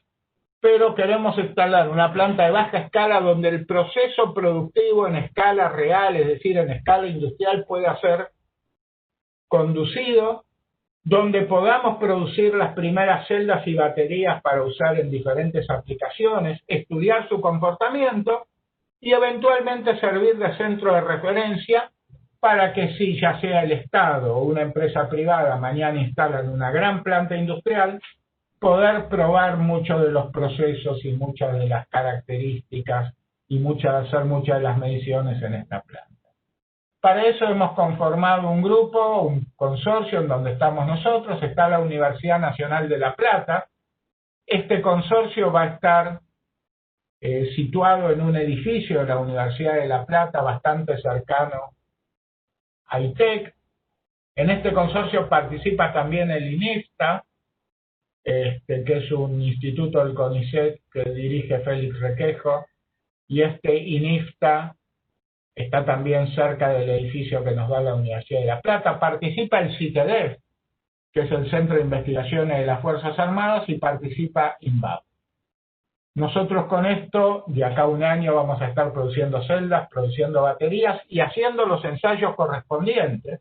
pero queremos instalar una planta de baja escala donde el proceso productivo en escala real, es decir, en escala industrial, pueda ser conducido, donde podamos producir las primeras celdas y baterías para usar en diferentes aplicaciones, estudiar su comportamiento y eventualmente servir de centro de referencia para que si ya sea el Estado o una empresa privada mañana instalan una gran planta industrial, poder probar muchos de los procesos y muchas de las características y hacer muchas de las mediciones en esta planta. Para eso hemos conformado un grupo, un consorcio en donde estamos nosotros, está la Universidad Nacional de La Plata. Este consorcio va a estar situado en un edificio de la Universidad de La Plata bastante cercano a ITEC. En este consorcio participa también el INIFTA, que es un instituto del CONICET que dirige Félix Requejo, y este INIFTA está también cerca del edificio que nos da la Universidad de La Plata. Participa el CITEDEF, que es el Centro de Investigaciones de las Fuerzas Armadas, y participa INVAP. Nosotros con esto, de acá a un año, vamos a estar produciendo celdas, produciendo baterías y haciendo los ensayos correspondientes.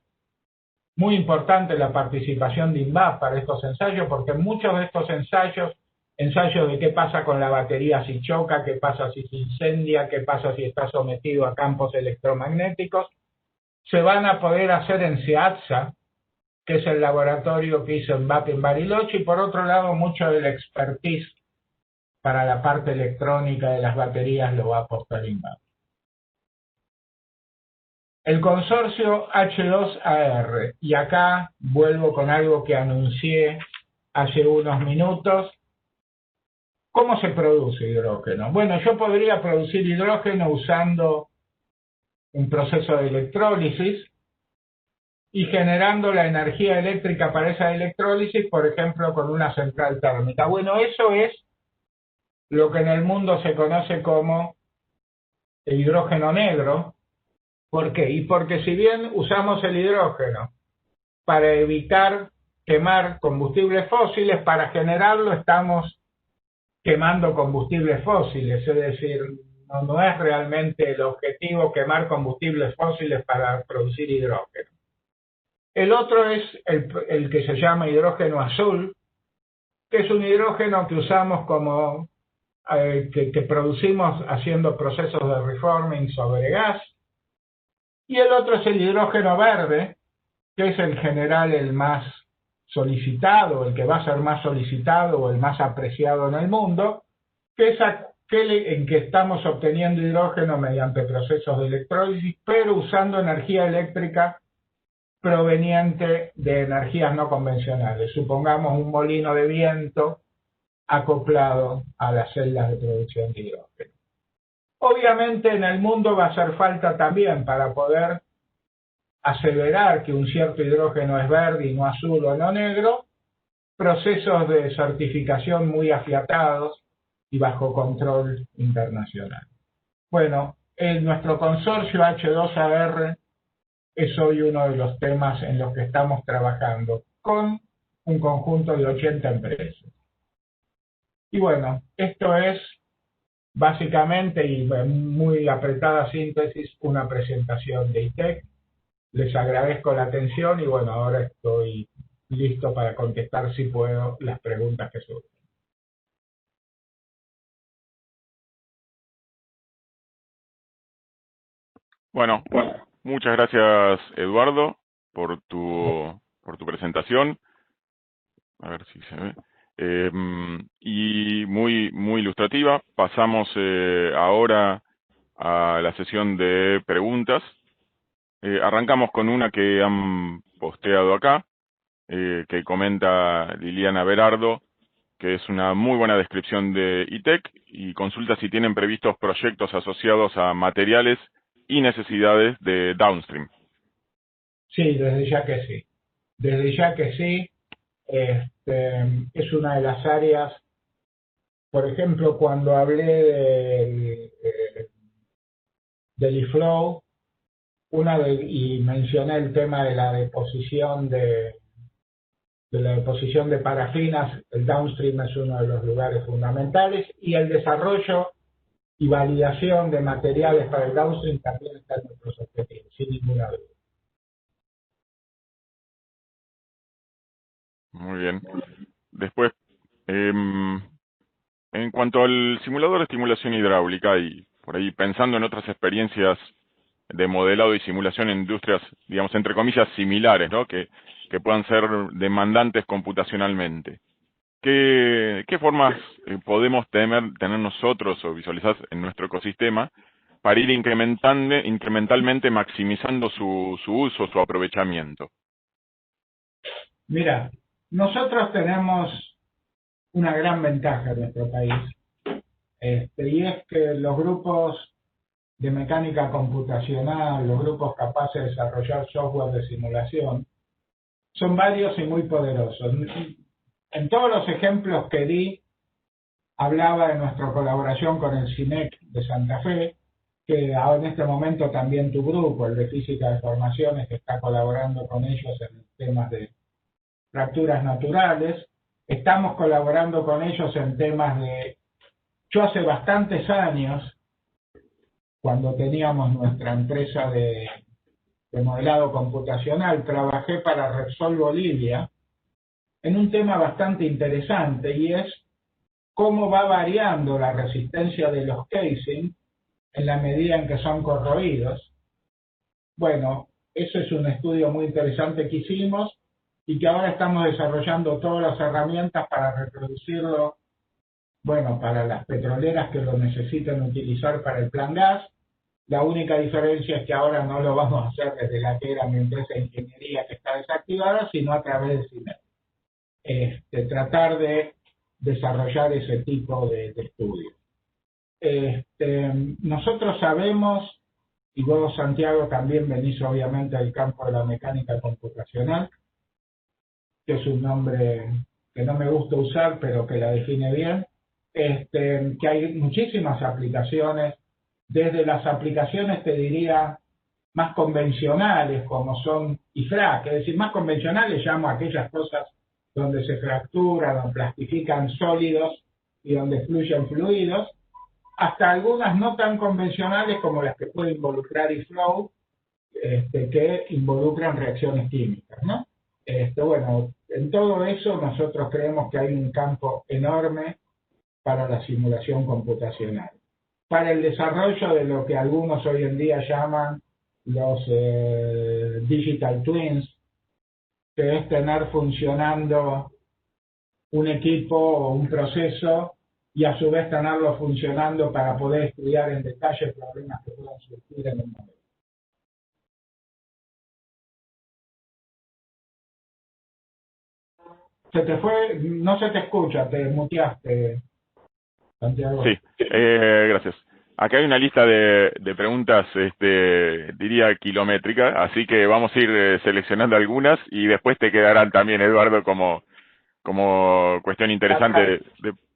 Muy importante la participación de INVAP para estos ensayos, porque muchos de estos ensayos de qué pasa con la batería si choca, qué pasa si se incendia, qué pasa si está sometido a campos electromagnéticos, se van a poder hacer en SEATSA, que es el laboratorio que hizo INVAP en Bariloche, y por otro lado mucho del expertise para la parte electrónica de las baterías lo va a aportar INVAP. El consorcio H2AR, y acá vuelvo con algo que anuncié hace unos minutos. ¿Cómo se produce hidrógeno? Bueno, yo podría producir hidrógeno usando un proceso de electrólisis y generando la energía eléctrica para esa electrólisis, por ejemplo, con una central térmica. Bueno, eso es lo que en el mundo se conoce como el hidrógeno negro. ¿Por qué? Y porque si bien usamos el hidrógeno para evitar quemar combustibles fósiles, para generarlo estamos quemando combustibles fósiles, es decir, no es realmente el objetivo quemar combustibles fósiles para producir hidrógeno. El otro es el que se llama hidrógeno azul, que es un hidrógeno que usamos como que producimos haciendo procesos de reforming sobre gas, y el otro es el hidrógeno verde, que es en general el más solicitado, el que va a ser más solicitado o el más apreciado en el mundo, que es aquel en que estamos obteniendo hidrógeno mediante procesos de electrólisis, pero usando energía eléctrica proveniente de energías no convencionales. Supongamos un molino de viento acoplado a las celdas de producción de hidrógeno. Obviamente en el mundo va a hacer falta también, para poder aseverar que un cierto hidrógeno es verde y no azul o no negro, procesos de certificación muy afiatados y bajo control internacional. Bueno, nuestro consorcio H2AR es hoy uno de los temas en los que estamos trabajando con un conjunto de 80 empresas. Y bueno, esto es básicamente, y en muy apretada síntesis, una presentación de ITEC. Les agradezco la atención y bueno, ahora estoy listo para contestar, si puedo, las preguntas que surgen. Bueno, muchas gracias, Eduardo, por tu presentación. A ver si se ve. Y muy ilustrativa. Pasamos ahora a la sesión de preguntas. Arrancamos con una que han posteado acá, que comenta Liliana Berardo, que es una muy buena descripción de ITEC, y consulta si tienen previstos proyectos asociados a materiales y necesidades de downstream. Sí, desde ya que sí. Desde ya que sí. Es una de las áreas, por ejemplo, cuando hablé del eFlow, y mencioné el tema de la deposición de parafinas, el downstream es uno de los lugares fundamentales, y el desarrollo y validación de materiales para el downstream también está en nuestros objetivos, sin ninguna duda. Muy bien. Después, en cuanto al simulador de estimulación hidráulica, y por ahí pensando en otras experiencias de modelado y simulación en industrias, digamos, entre comillas, similares, ¿no? Que puedan ser demandantes computacionalmente. ¿Qué formas podemos tener nosotros o visualizar en nuestro ecosistema para ir incrementalmente maximizando su uso, su aprovechamiento? Mira, nosotros tenemos una gran ventaja en nuestro país, y es que los grupos de mecánica computacional, los grupos capaces de desarrollar software de simulación, son varios y muy poderosos. En todos los ejemplos que di, hablaba de nuestra colaboración con el CINEC de Santa Fe, que ahora en este momento también tu grupo, el de Física de Formaciones, que está colaborando con ellos en temas de fracturas naturales. Estamos colaborando con ellos en temas de... Yo hace bastantes años, cuando teníamos nuestra empresa de modelado computacional, trabajé para Repsol Bolivia en un tema bastante interesante, y es cómo va variando la resistencia de los casing en la medida en que son corroídos. Bueno, eso es un estudio muy interesante que hicimos y que ahora estamos desarrollando todas las herramientas para reproducirlo, bueno, para las petroleras que lo necesiten utilizar para el plan gas. La única diferencia es que ahora no lo vamos a hacer desde la que era mi empresa de ingeniería, que está desactivada, sino a través de CINEP. Tratar de desarrollar ese tipo de estudios. Nosotros sabemos, y vos, Santiago, también venís obviamente del campo de la mecánica computacional, que es un nombre que no me gusta usar, pero que la define bien, que hay muchísimas aplicaciones, desde las aplicaciones, te diría, más convencionales, como son IFRAC, es decir, más convencionales llamo a aquellas cosas donde se fracturan, donde plastifican sólidos y donde fluyen fluidos, hasta algunas no tan convencionales como las que puede involucrar eFlow, que involucran reacciones químicas, ¿no? Bueno, en todo eso nosotros creemos que hay un campo enorme para la simulación computacional. Para el desarrollo de lo que algunos hoy en día llaman los digital twins, que es tener funcionando un equipo o un proceso y a su vez tenerlo funcionando para poder estudiar en detalle problemas que puedan surgir en el modelo. Se te fue, no se te escucha, te muteaste, Santiago. Sí, gracias. Acá hay una lista de preguntas, diría kilométrica, así que vamos a ir seleccionando algunas y después te quedarán también, Eduardo, como cuestión interesante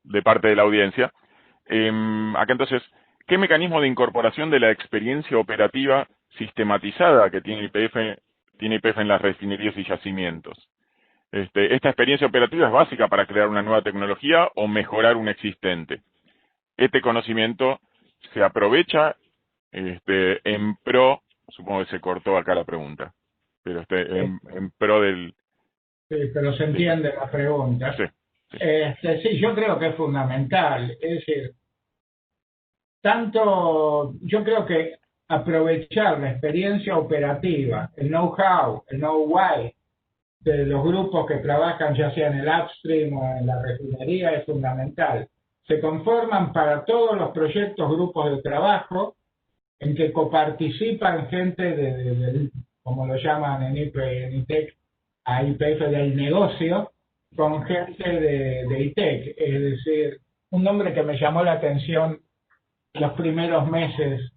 de parte de la audiencia. Acá entonces, ¿qué mecanismo de incorporación de la experiencia operativa sistematizada que tiene YPF en las refinerías y yacimientos? ¿Esta experiencia operativa es básica para crear una nueva tecnología o mejorar una existente? Este conocimiento se aprovecha en pro, supongo que se cortó acá la pregunta, pero en pro del... Sí, pero se entiende la pregunta. Sí, sí, yo creo que es fundamental. Es decir, yo creo que aprovechar la experiencia operativa, el know-how, el know-why de los grupos que trabajan ya sea en el upstream o en la refinería es fundamental. Se conforman para todos los proyectos grupos de trabajo en que coparticipan gente como lo llaman en ITEC, a YPF del negocio, con gente de ITEC. Es decir, un nombre que me llamó la atención los primeros meses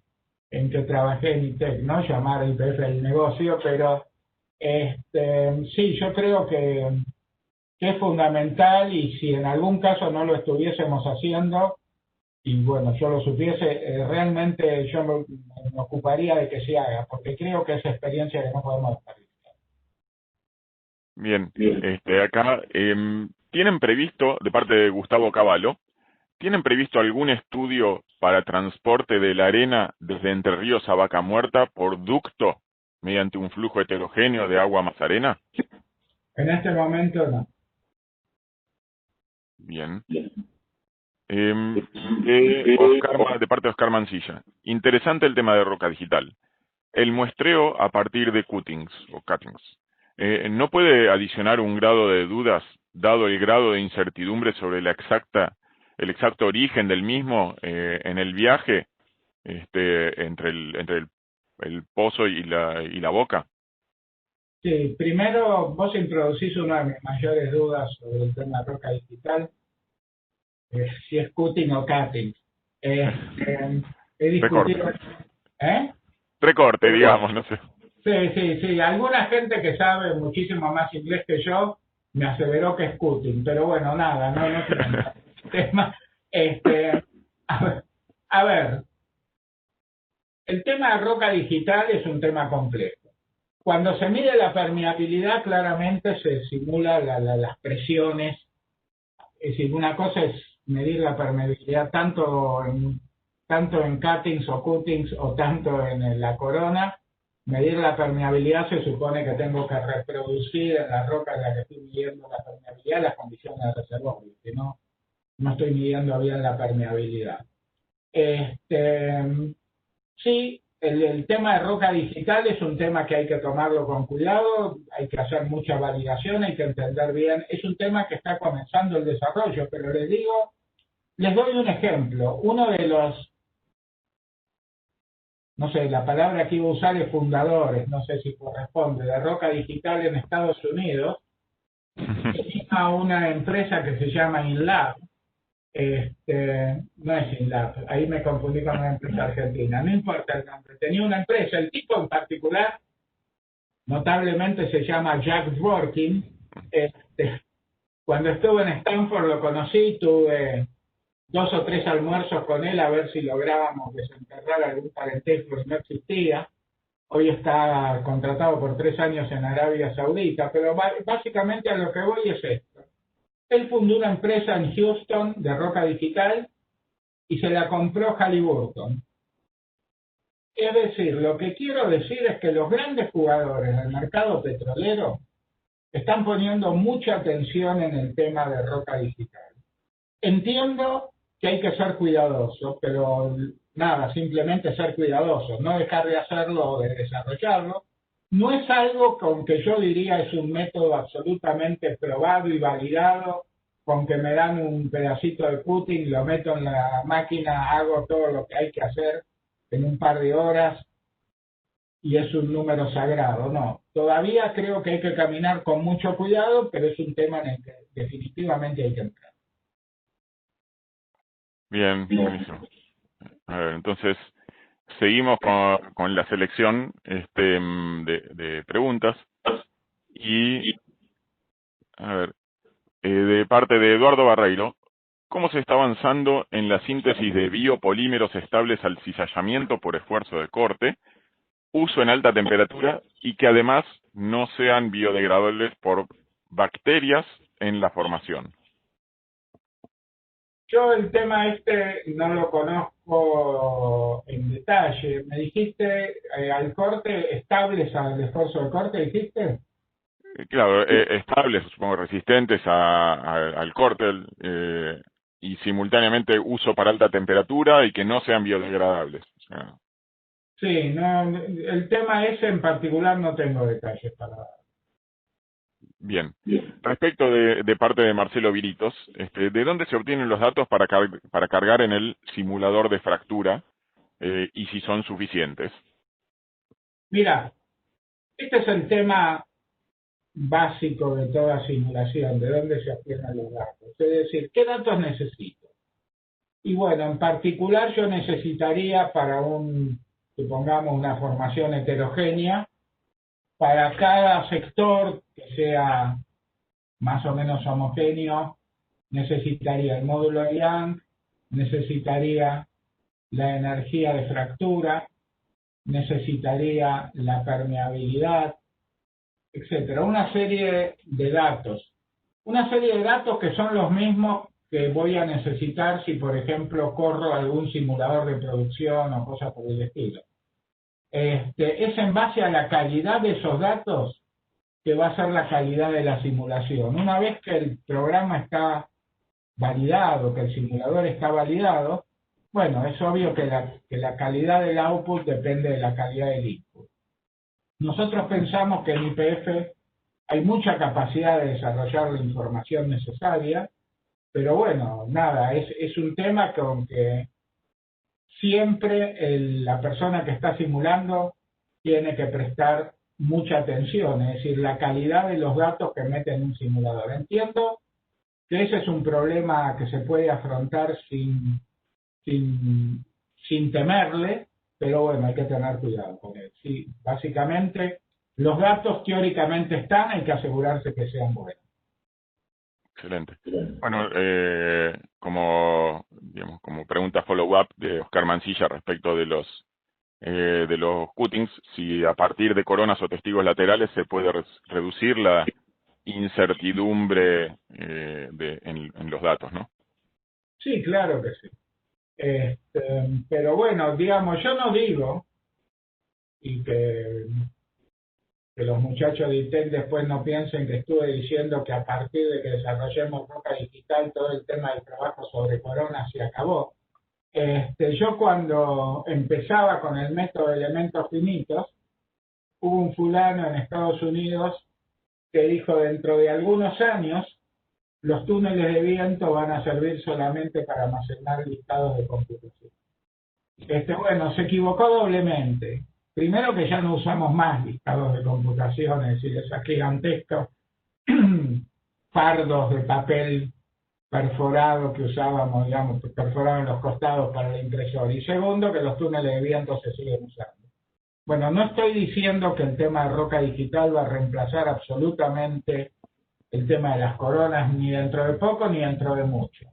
en que trabajé en ITEC, ¿no? Llamar a YPF del negocio, pero sí, yo creo que es fundamental, y si en algún caso no lo estuviésemos haciendo, y bueno, yo lo supiese, realmente yo me ocuparía de que se haga, porque creo que es experiencia que no podemos desperdiciar. Bien, acá tienen previsto, de parte de Gustavo Cavallo, ¿tienen previsto algún estudio para transporte de la arena desde Entre Ríos a Vaca Muerta por ducto mediante un flujo heterogéneo de agua más arena? En este momento no. Bien. De parte de Oscar Mancilla. Interesante el tema de roca digital. El muestreo a partir de cuttings o cuttings. ¿No puede adicionar un grado de dudas, dado el grado de incertidumbre sobre el exacto origen del mismo en el viaje entre el pozo y la boca? Sí, primero vos introducís una de mis mayores dudas sobre el tema de roca digital, si es cutting o cutting. He discutido... Recorte. ¿Eh? Recorte, digamos, no sé. Sí. Alguna gente que sabe muchísimo más inglés que yo me aseveró que es cutting, pero bueno, nada, no tiene tema. A ver, el tema de roca digital es un tema complejo. Cuando se mide la permeabilidad, claramente se simula las presiones. Es decir, una cosa es medir la permeabilidad tanto en cuttings o cuttings o tanto en la corona. Medir la permeabilidad se supone que tengo que reproducir en la roca en la que estoy midiendo la permeabilidad las condiciones de reservorio, que no estoy midiendo bien la permeabilidad. Sí, el tema de roca digital es un tema que hay que tomarlo con cuidado, hay que hacer mucha validación, hay que entender bien. Es un tema que está comenzando el desarrollo, pero les doy un ejemplo. Uno de los, no sé, la palabra que iba a usar es fundadores, no sé si corresponde, de roca digital en Estados Unidos, a una empresa que se llama InLab. No es InLab, ahí me confundí con una empresa argentina, no importa el nombre, tenía una empresa, el tipo en particular, notablemente se llama Jack Dworkin. Cuando estuve en Stanford lo conocí, tuve 2 o 3 almuerzos con él a ver si lográbamos desenterrar algún parentesco que no existía. Hoy está contratado por 3 años en Arabia Saudita, pero básicamente a lo que voy es esto. Él fundó una empresa en Houston de roca digital y se la compró Halliburton. Es decir, lo que quiero decir es que los grandes jugadores del mercado petrolero están poniendo mucha atención en el tema de roca digital. Entiendo que hay que ser cuidadoso, pero nada, simplemente ser cuidadoso, no dejar de hacerlo o de desarrollarlo. No es algo con que yo diría es un método absolutamente probado y validado, con que me dan un pedacito de cutting, lo meto en la máquina, hago todo lo que hay que hacer en un par de horas y es un número sagrado. No, todavía creo que hay que caminar con mucho cuidado, pero es un tema en el que definitivamente hay que entrar. Bien, buenísimo. A ver, entonces, seguimos con la selección de preguntas. Y, a ver, de parte de Eduardo Barreiro, ¿cómo se está avanzando en la síntesis de biopolímeros estables al cizallamiento por esfuerzo de corte, uso en alta temperatura y que además no sean biodegradables por bacterias en la formación? Yo el tema no lo conozco en detalle. Me dijiste al corte, estables al esfuerzo de corte, ¿dijiste? Claro, estables, supongo, resistentes al corte y simultáneamente uso para alta temperatura y que no sean biodegradables. O sea, Sí, no, el tema ese en particular no tengo detalles para dar. bien. Respecto de parte de Marcelo Viritos, ¿de dónde se obtienen los datos para cargar en el simulador de fractura y si son suficientes? Mira, este es el tema básico de toda simulación, de dónde se obtienen los datos. Es decir, ¿qué datos necesito? Y bueno, en particular yo necesitaría supongamos, una formación heterogénea, para cada sector que sea más o menos homogéneo, necesitaría el módulo Young, necesitaría la energía de fractura, necesitaría la permeabilidad, etcétera. Una serie de datos. Una serie de datos que son los mismos que voy a necesitar si, por ejemplo, corro algún simulador de producción o cosas por el estilo. Es en base a la calidad de esos datos que va a ser la calidad de la simulación. Una vez que el programa está validado, que el simulador está validado, bueno, es obvio que la calidad del output depende de la calidad del input. Nosotros pensamos que en YPF hay mucha capacidad de desarrollar la información necesaria, pero bueno, nada, es un tema con que siempre la persona que está simulando tiene que prestar mucha atención, es decir, la calidad de los datos que mete en un simulador. Entiendo que ese es un problema que se puede afrontar sin sin temerle, pero bueno, hay que tener cuidado con él. Sí, básicamente, los datos teóricamente están, hay que asegurarse que sean buenos. Excelente. Bueno, como pregunta follow-up de Oscar Mancilla respecto de los cuttings, si a partir de coronas o testigos laterales se puede reducir la incertidumbre en los datos, ¿no? Sí, claro que sí. Pero bueno, digamos, yo no digo, y que los muchachos de ITEC después no piensen que estuve diciendo que a partir de que desarrollemos Roca Digital todo el tema del trabajo sobre coronas se acabó. Yo cuando empezaba con el método de elementos finitos, hubo un fulano en Estados Unidos que dijo dentro de algunos años los túneles de viento van a servir solamente para almacenar listados de computación. Bueno, se equivocó doblemente. Primero que ya no usamos más listados de computación, es decir, esos gigantescos fardos de papel perforado que usábamos, digamos, perforado en los costados para el impresor. Y segundo, que los túneles de viento se siguen usando. Bueno, no estoy diciendo que el tema de Roca Digital va a reemplazar absolutamente el tema de las coronas, ni dentro de poco ni dentro de mucho.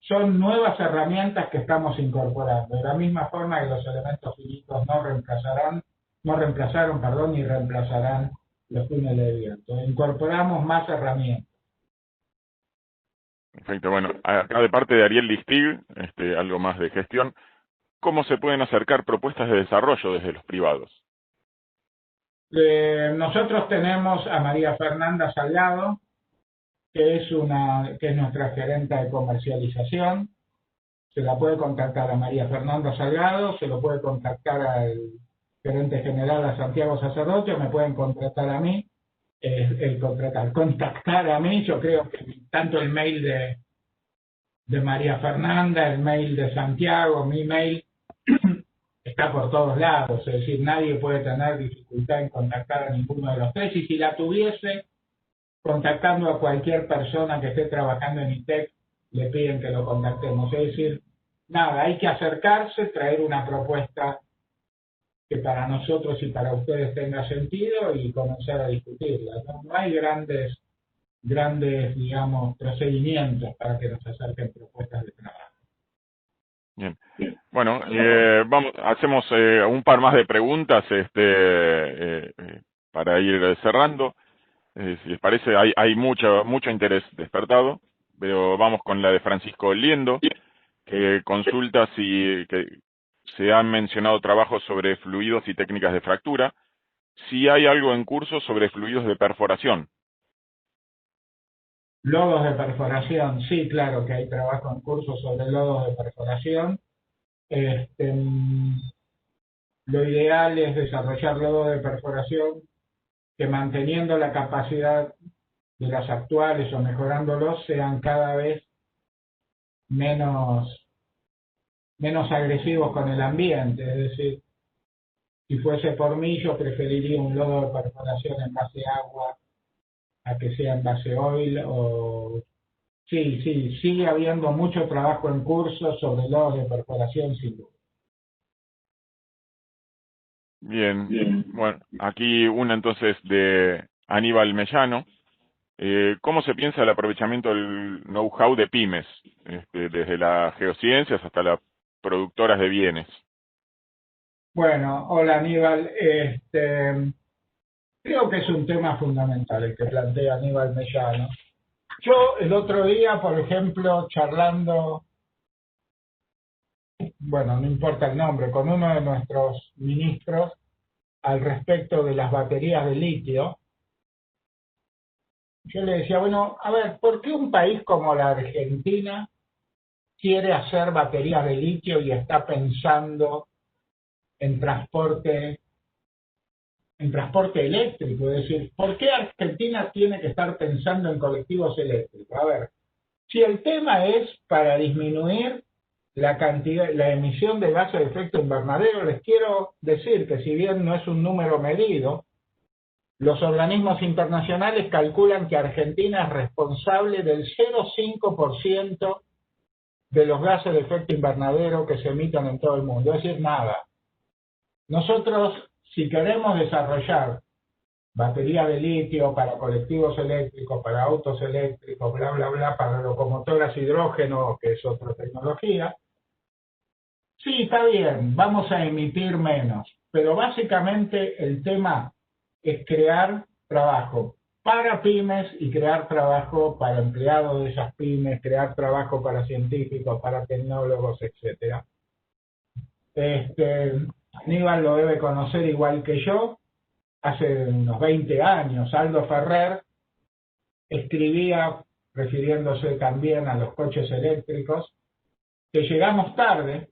Son nuevas herramientas que estamos incorporando, de la misma forma que los elementos finitos no reemplazaron ni reemplazarán los túneles de viento. Incorporamos más herramientas. Perfecto, bueno, acá de parte de Ariel Listig, algo más de gestión, ¿cómo se pueden acercar propuestas de desarrollo desde los privados? Nosotros tenemos a María Fernanda Salgado, que es nuestra gerente de comercialización. Se la puede contactar a María Fernanda Salgado, se lo puede contactar al gerente general, a Santiago Sacerdote, o me pueden contratar a mí. Contactar a mí, yo creo que tanto el mail de María Fernanda, el mail de Santiago, mi mail, está por todos lados, es decir, nadie puede tener dificultad en contactar a ninguno de los tres, y si la tuviese, contactando a cualquier persona que esté trabajando en ITEC, le piden que lo contactemos. Es decir, nada, hay que acercarse, traer una propuesta que para nosotros y para ustedes tenga sentido y comenzar a discutirla. No hay grandes, digamos, procedimientos para que nos acerquen propuestas de trabajo. Bien. Bueno, hacemos un par más de preguntas para ir cerrando. Si les parece, hay mucho interés despertado, pero vamos con la de Francisco Liendo, que consulta si se han mencionado trabajos sobre fluidos y técnicas de fractura, si hay algo en curso sobre fluidos de perforación. Lodos de perforación, sí, claro que hay trabajo en curso sobre lodos de perforación. Lo ideal es desarrollar lodos de perforación que, manteniendo la capacidad de las actuales o mejorándolos, sean cada vez menos agresivos con el ambiente. Es decir, si fuese por mí, yo preferiría un lodo de perforación en base agua a que sea en base oil. Sí, sigue habiendo mucho trabajo en curso sobre lodos de perforación, sin duda. Bien. Bueno, aquí una entonces de Aníbal Mellano. ¿Cómo se piensa el aprovechamiento del know-how de pymes, desde las geociencias hasta las productoras de bienes? Bueno, hola Aníbal. Creo que es un tema fundamental el que plantea Aníbal Mellano. Yo el otro día, por ejemplo, charlando, bueno, no importa el nombre, con uno de nuestros ministros al respecto de las baterías de litio, yo le decía, bueno, a ver, ¿por qué un país como la Argentina quiere hacer baterías de litio y está pensando en transporte eléctrico? Es decir, ¿por qué Argentina tiene que estar pensando en colectivos eléctricos? A ver, si el tema es para disminuir la emisión de gases de efecto invernadero, les quiero decir que si bien no es un número medido, los organismos internacionales calculan que Argentina es responsable del 0,5% de los gases de efecto invernadero que se emiten en todo el mundo, es decir, nada. Nosotros, si queremos desarrollar batería de litio para colectivos eléctricos, para autos eléctricos, bla, bla, bla, para locomotoras hidrógeno, que es otra tecnología, sí, está bien, vamos a emitir menos, pero básicamente el tema es crear trabajo para pymes y crear trabajo para empleados de esas pymes, crear trabajo para científicos, para tecnólogos, etcétera. Aníbal lo debe conocer igual que yo. Hace unos 20 años, Aldo Ferrer escribía, refiriéndose también a los coches eléctricos, que llegamos tarde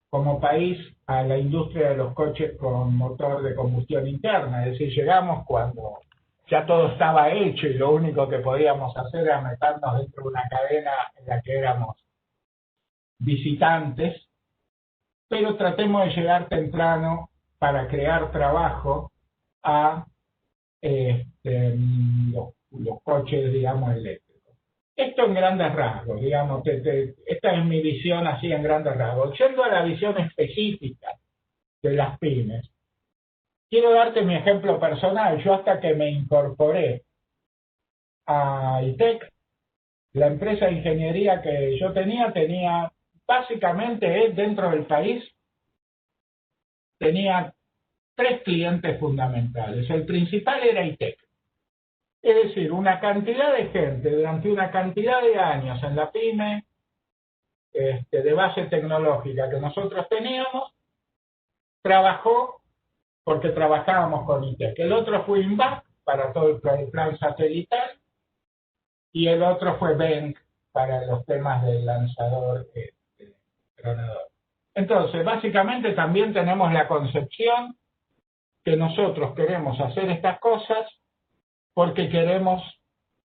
como país a la industria de los coches con motor de combustión interna, es decir, llegamos cuando ya todo estaba hecho y lo único que podíamos hacer era meternos dentro de una cadena en la que éramos visitantes, pero tratemos de llegar temprano para crear trabajo a los coches, digamos, eléctricos. Esto en grandes rasgos, digamos, esta es mi visión así en grandes rasgos. Yendo a la visión específica de las pymes, quiero darte mi ejemplo personal. Yo hasta que me incorporé a ITEC, la empresa de ingeniería que yo tenía básicamente dentro del país, tenía 3 clientes fundamentales. El principal era ITEC. Es decir, una cantidad de gente durante una cantidad de años en la pyme de base tecnológica que nosotros teníamos, trabajó porque trabajábamos con ITEC. El otro fue INVAP para todo el plan satelital y el otro fue BENC para los temas del lanzador tronador. Entonces, básicamente también tenemos la concepción que nosotros queremos hacer estas cosas porque queremos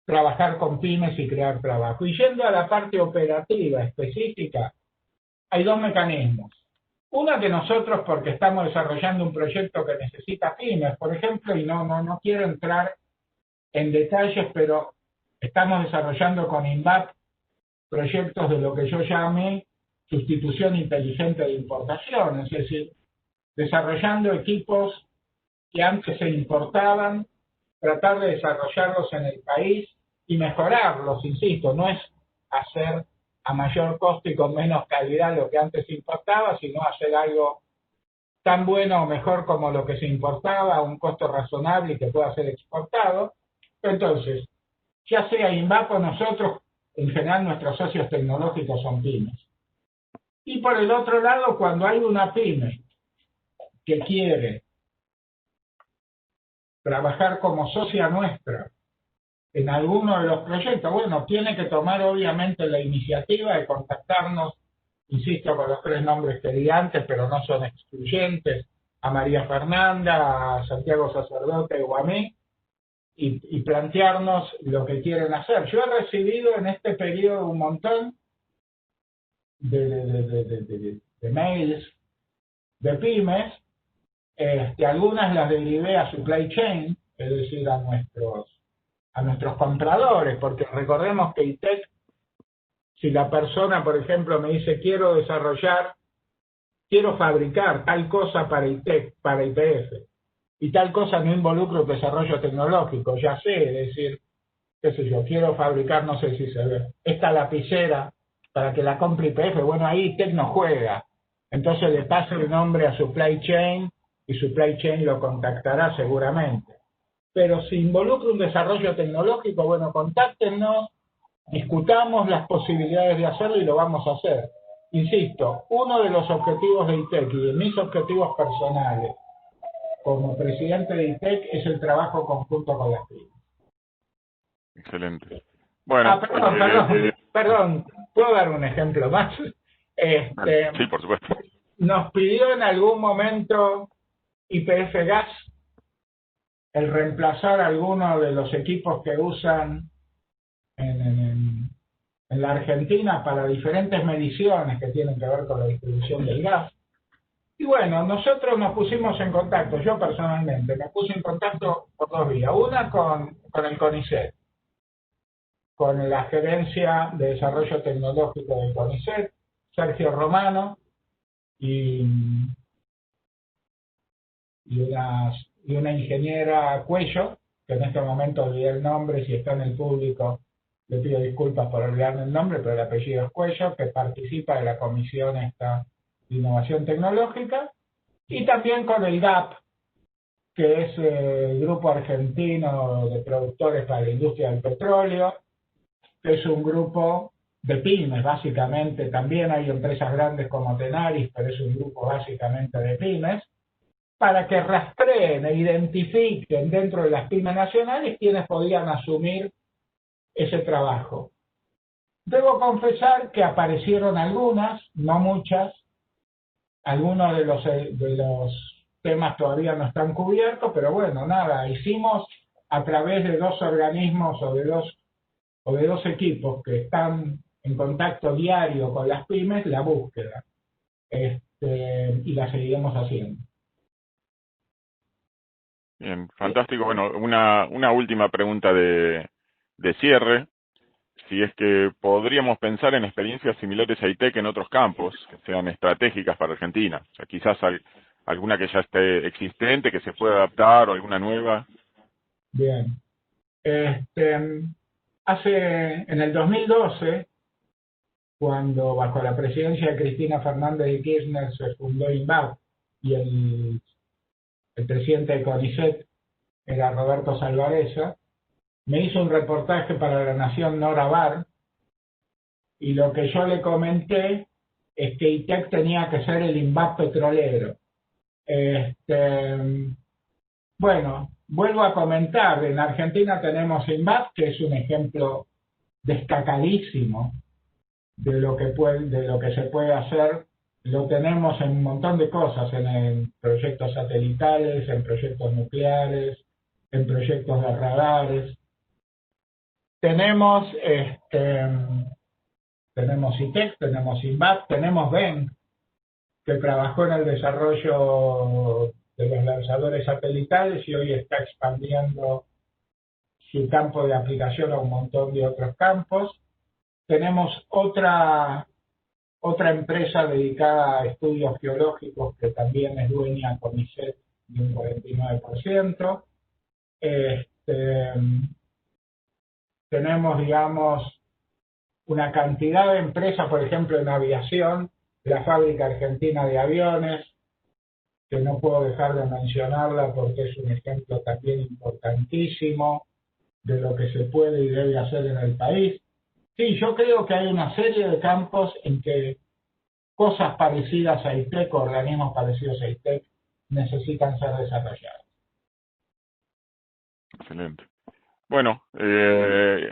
trabajar con pymes y crear trabajo. Y yendo a la parte operativa específica, hay 2 mecanismos. Una que nosotros, porque estamos desarrollando un proyecto que necesita pymes, por ejemplo, y no quiero entrar en detalles, pero estamos desarrollando con INVAP proyectos de lo que yo llamé sustitución inteligente de importación, es decir, desarrollando equipos que antes se importaban, tratar de desarrollarlos en el país y mejorarlos, insisto, no es hacer a mayor costo y con menos calidad lo que antes se importaba, sino hacer algo tan bueno o mejor como lo que se importaba a un costo razonable y que pueda ser exportado. Entonces, ya sea INVAP o nosotros, en general nuestros socios tecnológicos son pymes. Y por el otro lado, cuando hay una pyme que quiere trabajar como socia nuestra en alguno de los proyectos, bueno, tiene que tomar obviamente la iniciativa de contactarnos, insisto, con los 3 nombres que di antes, pero no son excluyentes, a María Fernanda, a Santiago Sacerdote o a mí, y plantearnos lo que quieren hacer. Yo he recibido en este periodo un montón de mails de pymes, algunas las derivé a supply chain, es decir, a nuestros compradores, porque recordemos que ITEC, si la persona, por ejemplo, me dice quiero fabricar tal cosa para ITEC, para IPF, y tal cosa no involucra el desarrollo tecnológico, ya sé, es decir, qué sé yo, quiero fabricar, no sé si se ve, esta lapicera para que la compre IPF, bueno, ahí ITEC no juega, entonces le paso el nombre a supply chain y supply chain lo contactará seguramente. Pero si involucra un desarrollo tecnológico, bueno, contáctenos, discutamos las posibilidades de hacerlo y lo vamos a hacer. Insisto, uno de los objetivos de ITEC y de mis objetivos personales como presidente de ITEC es el trabajo conjunto con las pymes. Excelente. Bueno, perdón, ¿puedo dar un ejemplo más? Sí, por supuesto. Nos pidió en algún momento YPF Gas el reemplazar algunos de los equipos que usan en la Argentina para diferentes mediciones que tienen que ver con la distribución del gas. Y bueno, nosotros nos pusimos en contacto, yo personalmente me puse en contacto por 2 vías. Una con el CONICET. con la Gerencia de Desarrollo Tecnológico del CONICET, Sergio Romano, y una ingeniera Cuello, que en este momento olvidé el nombre, si está en el público le pido disculpas por olvidarme el nombre, pero el apellido es Cuello, que participa de la comisión esta de innovación tecnológica, y también con el GAP, que es el Grupo Argentino de Productores para la Industria del Petróleo, que es un grupo de pymes, básicamente. También hay empresas grandes como Tenaris, pero es un grupo básicamente de pymes, para que rastreen e identifiquen dentro de las pymes nacionales quienes podían asumir ese trabajo. Debo confesar que aparecieron algunas, no muchas. Algunos de los temas todavía no están cubiertos, pero bueno, nada, hicimos a través de dos organismos o de dos equipos que están en contacto diario con las pymes la búsqueda, y la seguiremos haciendo. Bien, fantástico. Bueno, una última pregunta de cierre. Si es que podríamos pensar en experiencias similares a ITEC en otros campos, que sean estratégicas para Argentina. O sea, quizás alguna que ya esté existente, que se pueda adaptar, o alguna nueva. Bien. En el 2012, cuando bajo la presidencia de Cristina Fernández de Kirchner se fundó INVAP y el presidente de CONICET era Roberto Salvarezza, me hizo un reportaje para La Nación Nora Bar, y lo que yo le comenté es que ITEC tenía que ser el INVAP petrolero. Bueno, vuelvo a comentar, en Argentina tenemos INVAP, que es un ejemplo destacadísimo de lo que se puede hacer. Lo tenemos en un montón de cosas, en proyectos satelitales, en proyectos nucleares, en proyectos de radares. Tenemos ITEC, tenemos INVAP, tenemos BEN, que trabajó en el desarrollo de los lanzadores satelitales y hoy está expandiendo su campo de aplicación a un montón de otros campos. Tenemos otra empresa dedicada a estudios geológicos que también es dueña CONICET de un 49%. Tenemos, digamos, una cantidad de empresas, por ejemplo, en aviación, la Fábrica Argentina de Aviones, que no puedo dejar de mencionarla porque es un ejemplo también importantísimo de lo que se puede y debe hacer en el país. Sí, yo creo que hay una serie de campos en que cosas parecidas a ITEC, organismos parecidos a ITEC, necesitan ser desarrollados. Excelente. Bueno,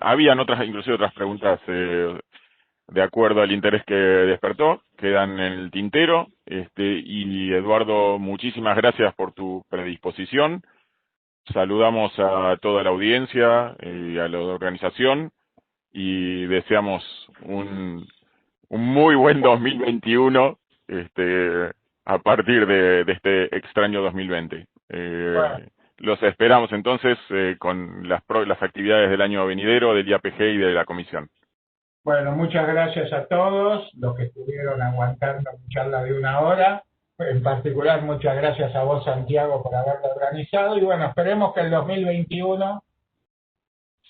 habían inclusive otras preguntas de acuerdo al interés que despertó, quedan en el tintero. Y Eduardo, muchísimas gracias por tu predisposición. Saludamos a toda la audiencia y a la organización y deseamos un muy buen 2021 a partir de este extraño 2020. Bueno. Los esperamos entonces con las actividades del año venidero, del IAPG y de la comisión. Bueno, muchas gracias a todos los que estuvieron aguantando mi charla de 1 hora. En particular, muchas gracias a vos, Santiago, por haberlo organizado. Y bueno, esperemos que el 2021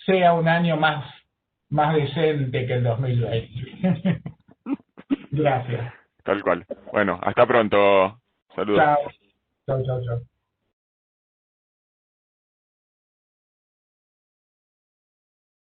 sea un año más decente que el 2020. Gracias. Tal cual. Bueno, hasta pronto. Saludos. Chao. Chao.